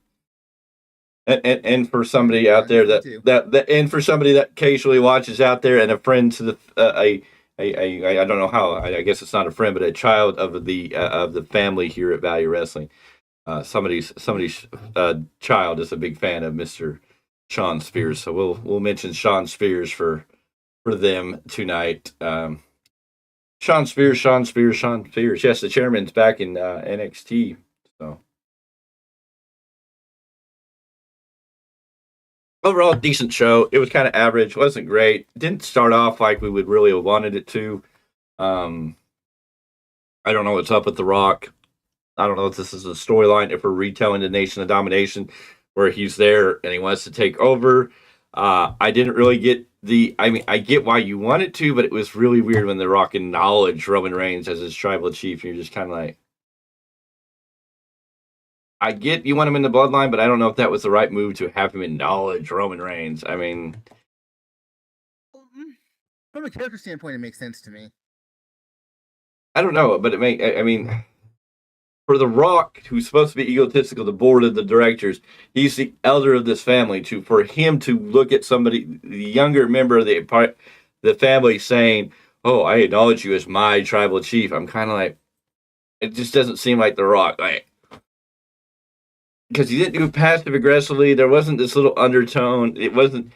And for somebody out there and for somebody that occasionally watches out there, and a friend to the I don't know how, I guess it's not a friend, but a child of the family here at Value Wrestling. Somebody's child is a big fan of Mr. Sean Spears, so we'll mention Sean Spears for them tonight. Sean Spears. Yes, the chairman's back in NXT. So overall, decent show. It was kind of average. Wasn't great. Didn't start off like we would really have wanted it to. I don't know what's up with The Rock. I don't know if this is a storyline, if we're retelling the Nation of Domination, where he's there and he wants to take over. I didn't really get I get why you wanted to, but it was really weird when The Rock acknowledged Roman Reigns as his tribal chief. And you're just kind of like, I get you want him in the bloodline, but I don't know if that was the right move to have him acknowledge Roman Reigns. I mean, from a character standpoint, it makes sense to me. I don't know, but for The Rock, who's supposed to be egotistical, the board of the directors, he's the elder of this family. For him to look at somebody, the younger member of the family, saying, "Oh, I acknowledge you as my tribal chief," I'm kind of like, it just doesn't seem like The Rock, because he didn't do it passive aggressively. There wasn't this little undertone. It wasn't.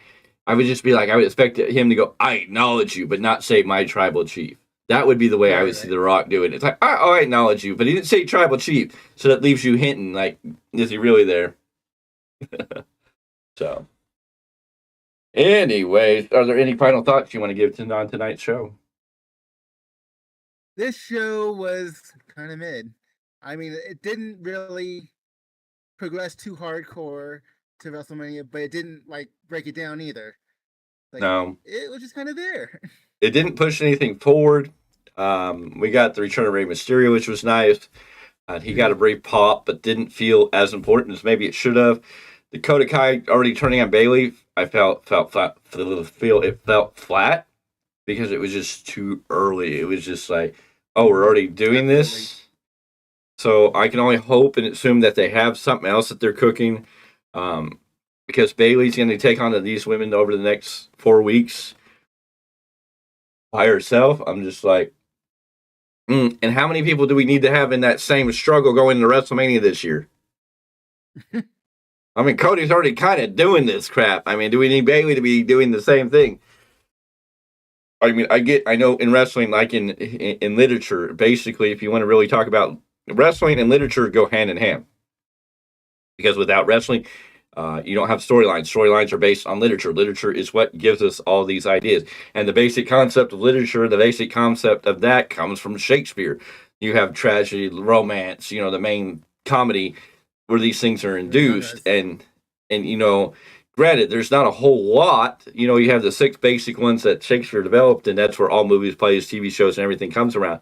I would just be like, I would expect him to go, "I acknowledge you," but not say "my tribal chief." That would be the way I would see The Rock do it. It's like, I acknowledge you, but he didn't say tribal chief, so that leaves you hinting, like, is he really there? So, anyways, are there any final thoughts you want to give on tonight's show? This show was kind of mid. I mean, it didn't really progress too hardcore to WrestleMania, but it didn't, break it down either. No. It was just kind of there. It didn't push anything forward. We got the return of Rey Mysterio, which was nice. He got a brief pop, but didn't feel as important as maybe it should have. Dakota Kai already turning on Bayley, I felt flat. It felt flat because it was just too early. It was just like, oh, we're already doing this. So I can only hope and assume that they have something else that they're cooking, because Bayley's going to take on these women over the next 4 weeks by herself. I'm just like, and how many people do we need to have in that same struggle going into WrestleMania this year? I mean, Cody's already kind of doing this crap. I mean, do we need Bayley to be doing the same thing? I mean, I know in wrestling, like in literature, basically, if you want to really talk about wrestling and literature, go hand in hand. Because without wrestling, you don't have storylines. Storylines are based on literature. Literature is what gives us all these ideas. And the basic concept of literature, the basic concept of that comes from Shakespeare. You have tragedy, romance, the main comedy where these things are induced. And granted, there's not a whole lot. You have the 6 basic ones that Shakespeare developed, and that's where all movies, plays, TV shows, and everything comes around.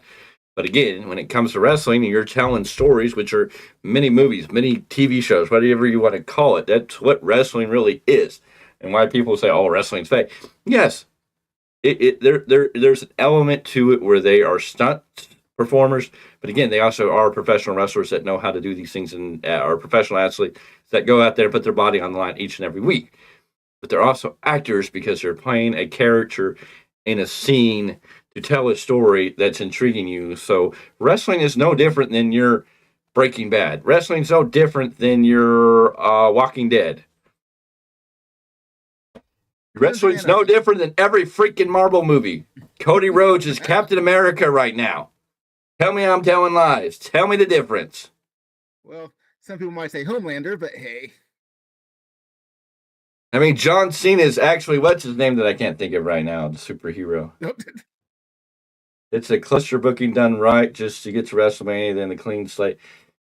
But again, when it comes to wrestling, you're telling stories, which are many movies, many TV shows, whatever you want to call it. That's what wrestling really is. And why people say, "Oh, wrestling's fake." Yes, there's an element to it where they are stunt performers, but again, they also are professional wrestlers that know how to do these things, and are professional athletes that go out there and put their body on the line each and every week. but they're also actors because they're playing a character in a scene to tell a story that's intriguing you. So wrestling is no different than your Breaking Bad. Wrestling's no different than your Walking Dead. Wrestling's no different than every freaking Marvel movie. Cody Rhodes is Captain America right now. Tell me I'm telling lies. Tell me the difference. Well, some people might say Homelander, but hey. I mean, John Cena is actually, what's his name that I can't think of right now, the superhero. It's a cluster booking done right just to get to WrestleMania, then a clean slate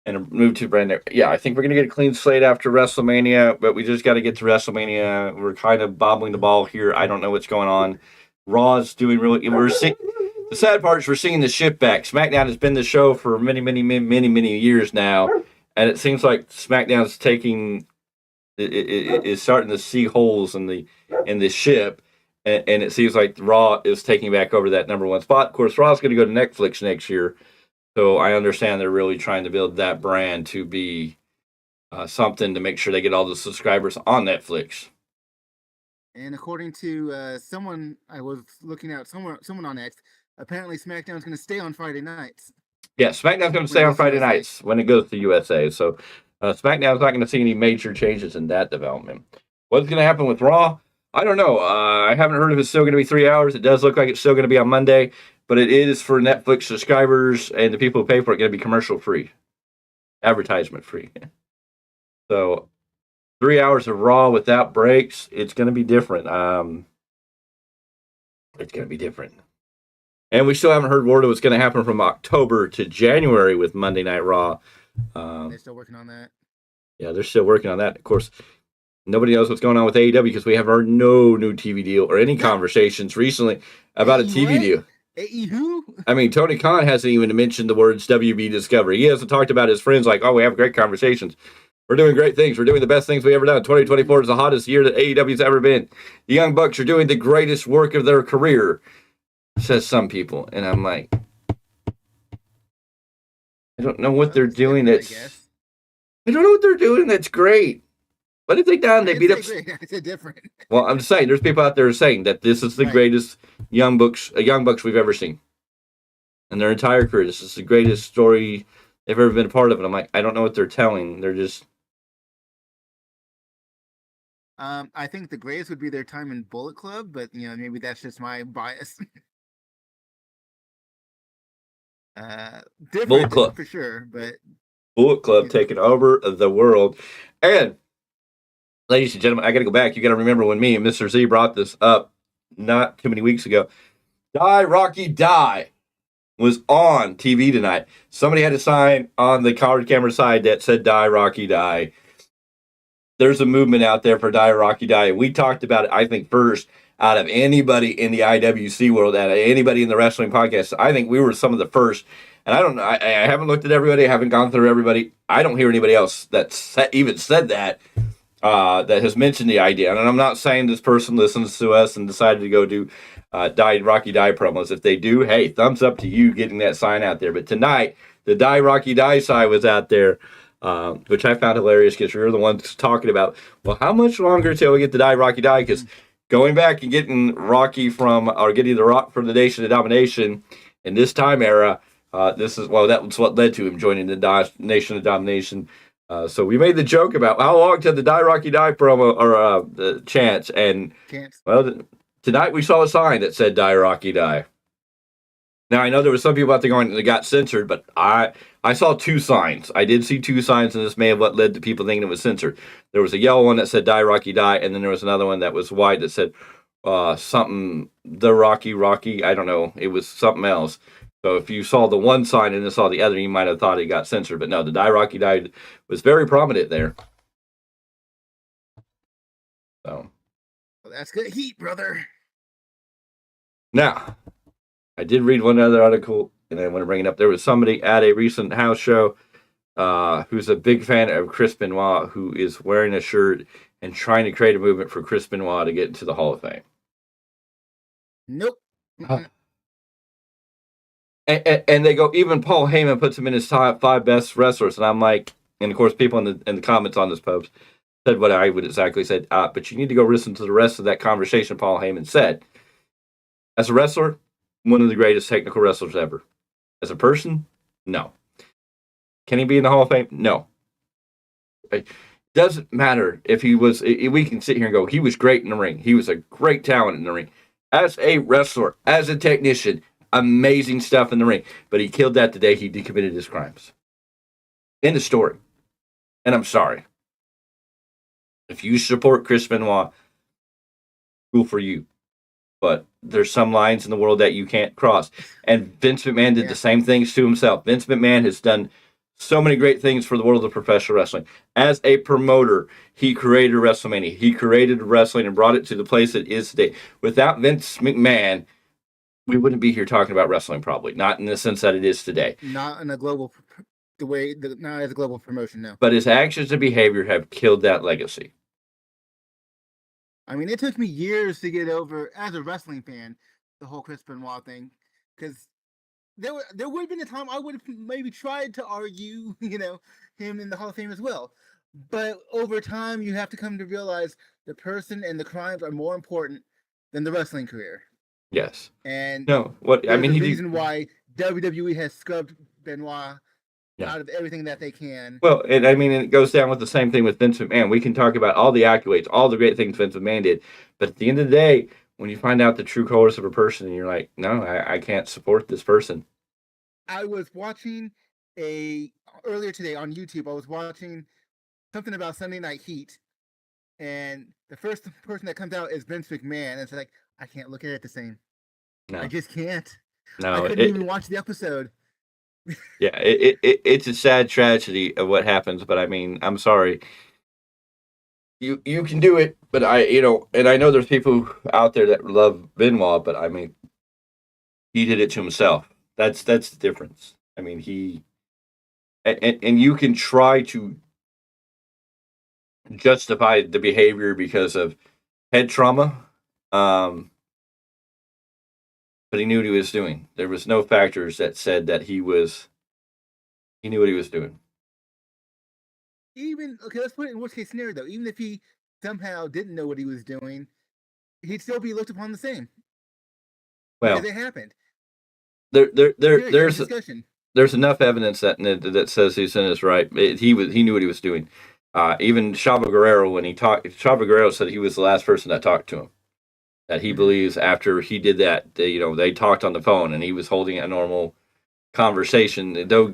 and a move to brand new. Yeah, I think we're going to get a clean slate after WrestleMania, but we just got to get to WrestleMania. We're kind of bobbling the ball here. I don't know what's going on. Raw's doing really, the sad part is we're seeing the shift back. SmackDown has been the show for many years now, and it seems like SmackDown's is starting to see holes in the ship, and it seems like Raw is taking back over that number one spot. Of course, Raw's going to go to Netflix next year, so I understand they're really trying to build that brand to be something to make sure they get all the subscribers on Netflix. And according to someone I was looking at, someone on X, apparently SmackDown's going to stay on Friday nights. Yeah, SmackDown's going to stay on Friday nights when it goes to USA. So SmackDown's not going to see any major changes in that development. What's going to happen with Raw? I don't know. I haven't heard if it's still going to be 3 hours. It does look like it's still going to be on Monday, but it is for Netflix subscribers and the people who pay for it going to be commercial free, advertisement free. So 3 hours of Raw without breaks, it's going to be different. It's going to be different. And we still haven't heard word of what's going to happen from October to January with Monday Night Raw. They're still working on that. Yeah, they're still working on that. Of course, nobody knows what's going on with AEW because we have heard no new TV deal or any conversations recently about a TV deal. Who? I mean, Tony Khan hasn't even mentioned the words WB Discovery. He hasn't talked about his friends like, oh, we have great conversations. We're doing great things. We're doing the best things we've ever done. 2024 is the hottest year that AEW's ever been. The Young Bucks are doing the greatest work of their career, says some people. And I'm like, I don't know what they're doing. I don't know what they're doing. That's great. What have they done? They beat up. It's different. Well, I'm just saying, there's people out there saying that this is the greatest Young Bucks we've ever seen in their entire career. This is the greatest story they've ever been a part of. And I'm like, I don't know what they're telling. They're just. I think the greatest would be their time in Bullet Club, but maybe that's just my bias. Different Bullet Club for sure, but Bullet Club taking over the world. And ladies and gentlemen, I got to go back. You got to remember when me and Mr. Z brought this up not too many weeks ago. Die Rocky Die was on TV tonight. Somebody had a sign on the card camera side that said Die Rocky Die. There's a movement out there for Die Rocky Die. We talked about it, I think, first out of anybody in the IWC world, out of anybody in the wrestling podcast. I think we were some of the first. And I don't know. I haven't looked at everybody. I haven't gone through everybody. I don't hear anybody else that even said that has mentioned the idea. And I'm not saying this person listens to us and decided to go do Die Rocky Die promos. If they do, hey, thumbs up to you getting that sign out there. But tonight, the Die Rocky Die sign was out there. Which I found hilarious because we were the ones talking about, well, how much longer till we get to Die Rocky Die? Because going back and getting Rocky getting the Rock from the Nation of Domination in this time era, that was what led to him joining the Nation of Domination. So we made the joke about how long till the Die Rocky Die promo or the chance. And well, tonight we saw a sign that said Die Rocky Die. Now, I know there were some people out there going that got censored, but I saw two signs. I did see two signs, and this may have what led to people thinking it was censored. There was a yellow one that said Die Rocky Die, and then there was another one that was white that said something, The Rocky. I don't know. It was something else. So if you saw the one sign and then saw the other, you might have thought it got censored. But no, the Die Rocky Die was very prominent there. So. Well, that's good heat, brother. Now, I did read one other article, and I want to bring it up. There was somebody at a recent house show who's a big fan of Chris Benoit, who is wearing a shirt and trying to create a movement for Chris Benoit to get into the Hall of Fame. Nope. And they go, even Paul Heyman puts him in his top 5 best wrestlers. And I'm like, and of course, people in the comments on this post said what I would exactly said. But you need to go listen to the rest of that conversation Paul Heyman said. As a wrestler, one of the greatest technical wrestlers ever. As a person, no. Can he be in the Hall of Fame? No. It doesn't matter if he was. We can sit here and go, he was great in the ring. He was a great talent in the ring. As a wrestler, as a technician, amazing stuff in the ring. But he killed that the day he decommitted his crimes. End of story. And I'm sorry. If you support Chris Benoit, cool for you. But there's some lines in the world that you can't cross. And Vince McMahon did the same things to himself. Vince McMahon has done so many great things for the world of professional wrestling. As a promoter, he created WrestleMania. He created wrestling and brought it to the place it is today. Without Vince McMahon, we wouldn't be here talking about wrestling, probably. Not in the sense that it is today. Not in a global, not as a global promotion, no. But his actions and behavior have killed that legacy. I mean, it took me years to get over, as a wrestling fan, the whole Chris Benoit thing. Because there would have been a time I would have maybe tried to argue, him in the Hall of Fame as well. But over time, you have to come to realize the person and the crimes are more important than the wrestling career. Yes. And no, what I mean, the reason why WWE has scrubbed Benoit out of everything that they can. Well, and I mean, it goes down with the same thing with Vince McMahon. We can talk about all the accolades, all the great things Vince McMahon did, but at the end of the day, when you find out the true colors of a person, and you're like, no, I can't support this person. I was watching earlier today on YouTube. I was watching something about Sunday Night Heat, and the first person that comes out is Vince McMahon, and it's like, I can't look at it the same. No. I just can't. No, I couldn't even watch the episode. Yeah, it's a sad tragedy of what happens, but I mean, I'm sorry. You can do it, but and I know there's people out there that love Benoit, but I mean, he did it to himself. That's the difference. I mean, and you can try to justify the behavior because of head trauma, but he knew what he was doing. There was no factors that said that he knew what he was doing. Let's put it in worst case scenario though. Even if he somehow didn't know what he was doing, he'd still be looked upon the same. Well, because it happened. There's enough evidence that says he's in his right. He knew what he was doing. Even Chavo Guerrero, when he talked, Chavo Guerrero said he was the last person that talked to him. That he believes after he did that, they talked on the phone and he was holding a normal conversation. Though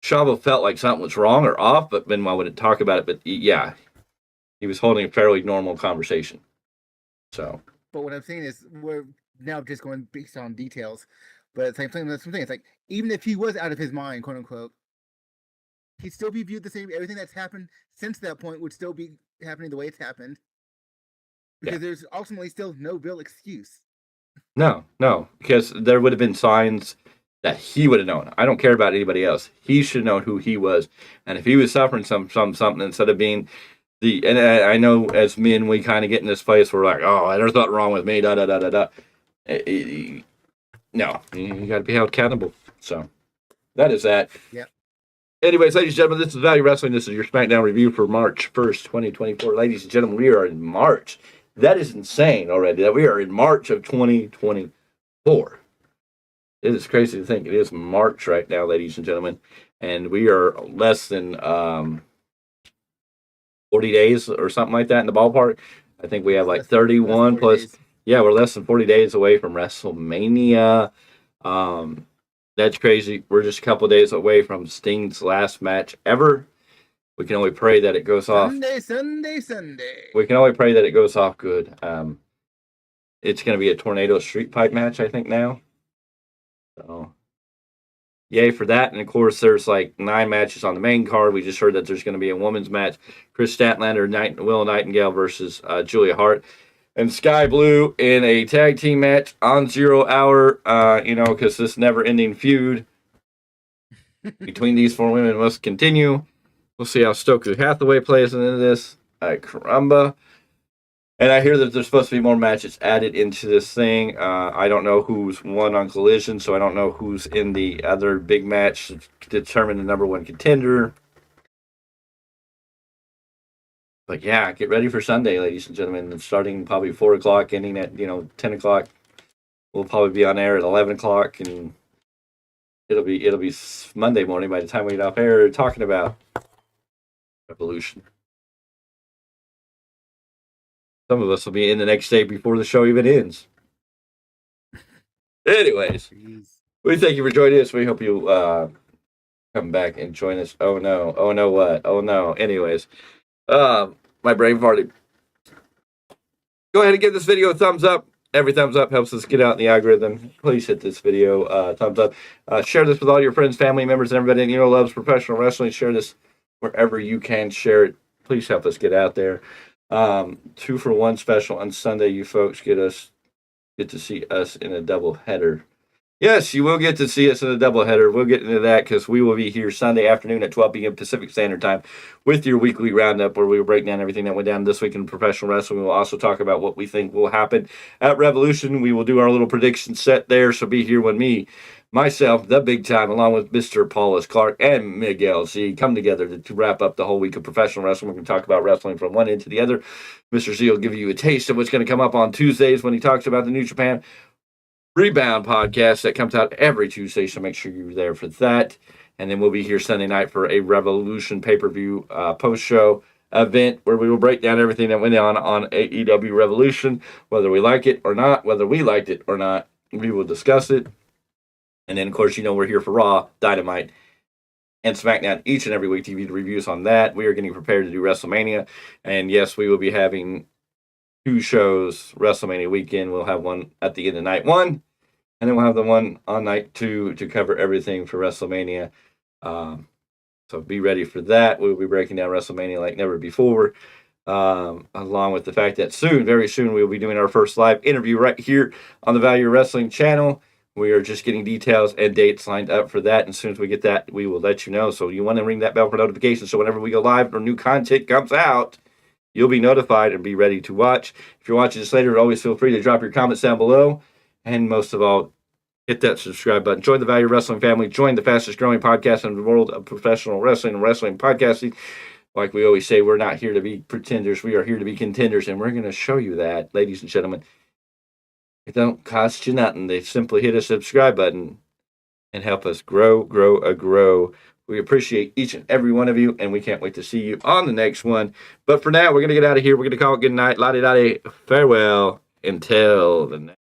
Chavo felt like something was wrong or off, but Benoit wouldn't talk about it. But yeah, he was holding a fairly normal conversation. So. But what I'm saying is, we're now just going based on details. But at the same time, that's something. It's like, even if he was out of his mind, quote unquote, he'd still be viewed the same. Everything that's happened since that point would still be happening the way it's happened. Because there's ultimately still no real excuse. No, because there would have been signs that he would have known. I don't care about anybody else. He should have known who he was. And if he was suffering something instead of being and I know as men, we kind of get in this place where we're like, oh, there's nothing wrong with me, No, you got to be held accountable. So that is that. Yeah. Anyways, ladies and gentlemen, this is Value Wrestling. This is your SmackDown review for March 1st, 2024. Ladies and gentlemen, we are in March. That is insane already, that we are in March of 2024. It is crazy to think. It is March right now, ladies and gentlemen. And we are less than 40 days or something like that in the ballpark. I think we have like 31 plus. Days. Yeah, we're less than 40 days away from WrestleMania. That's crazy. We're just a couple of days away from Sting's last match ever. We can only pray that it goes off. Sunday. We can only pray that it goes off good. It's going to be a tornado street pipe match, I think, now. So, yay for that. And, of course, there's like 9 matches on the main card. We just heard that there's going to be a women's match. Chris Statlander, Willow Nightingale versus Julia Hart. And Sky Blue in a tag team match on 0 Hour, because this never-ending feud between these 4 women must continue. We'll see how Stokely Hathaway plays into this. Caramba. And I hear that there's supposed to be more matches added into this thing. I don't know who's won on Collision, so I don't know who's in the other big match to determine the number 1 contender. But yeah, get ready for Sunday, ladies and gentlemen. It's starting probably 4 o'clock, ending at 10 o'clock. We'll probably be on air at 11 o'clock, and it'll be Monday morning by the time we get off air talking about Revolution. Some of us will be in the next day before the show even ends. Anyways, we thank you for joining us. We hope you come back and join us. Oh no what? Oh no. Anyways, my brain farted. Go ahead and give this video a thumbs up. Every thumbs up helps us get out in the algorithm. Please hit this video thumbs up. Share this with all your friends, family members, and everybody that loves professional wrestling. Share this wherever you can. Share it. Please help us get out there. 2-for-1 special on Sunday. You folks get to see us in a double header. Yes, you will get to see us in a doubleheader. We'll get into that because we will be here Sunday afternoon at 12 p.m. Pacific Standard Time with your weekly roundup where we will break down everything that went down this week in professional wrestling. We will also talk about what we think will happen at Revolution. We will do our little prediction set there, so be here when myself, the Big Time, along with Mr. Paulus, Clarke, and Miguel Z come together to wrap up the whole week of professional wrestling. We're going to talk about wrestling from one end to the other. Mr. Z will give you a taste of what's going to come up on Tuesdays when he talks about the New Japan Rebound podcast that comes out every Tuesday, so make sure you're there for that. And then we'll be here Sunday night for a Revolution pay-per-view post-show event where we will break down everything that went on AEW Revolution, whether we like it or not, whether we liked it or not. We will discuss it. And then, of course, we're here for Raw, Dynamite, and SmackDown each and every week to give you the reviews on that. We are getting prepared to do WrestleMania. And, yes, we will be having 2 shows WrestleMania weekend. We'll have one at the end of night 1, and then we'll have the one on night 2 to cover everything for WrestleMania. So be ready for that. We'll be breaking down WrestleMania like never before, along with the fact that very soon, we'll be doing our first live interview right here on the Value Wrestling channel. We are just getting details and dates lined up for that. And as soon as we get that, we will let you know. So you want to ring that bell for notifications so whenever we go live or new content comes out, you'll be notified and be ready to watch. If you're watching this later, always feel free to drop your comments down below. And most of all, hit that subscribe button. Join the Value Wrestling family. Join the fastest growing podcast in the world of professional wrestling and wrestling podcasting. Like we always say, we're not here to be pretenders. We are here to be contenders. And we're going to show you that, ladies and gentlemen. It don't cost you nothing. They simply hit a subscribe button and help us grow. We appreciate each and every one of you, and we can't wait to see you on the next one. But for now, we're going to get out of here. We're going to call it good night. La-di-da-di. Farewell until the next.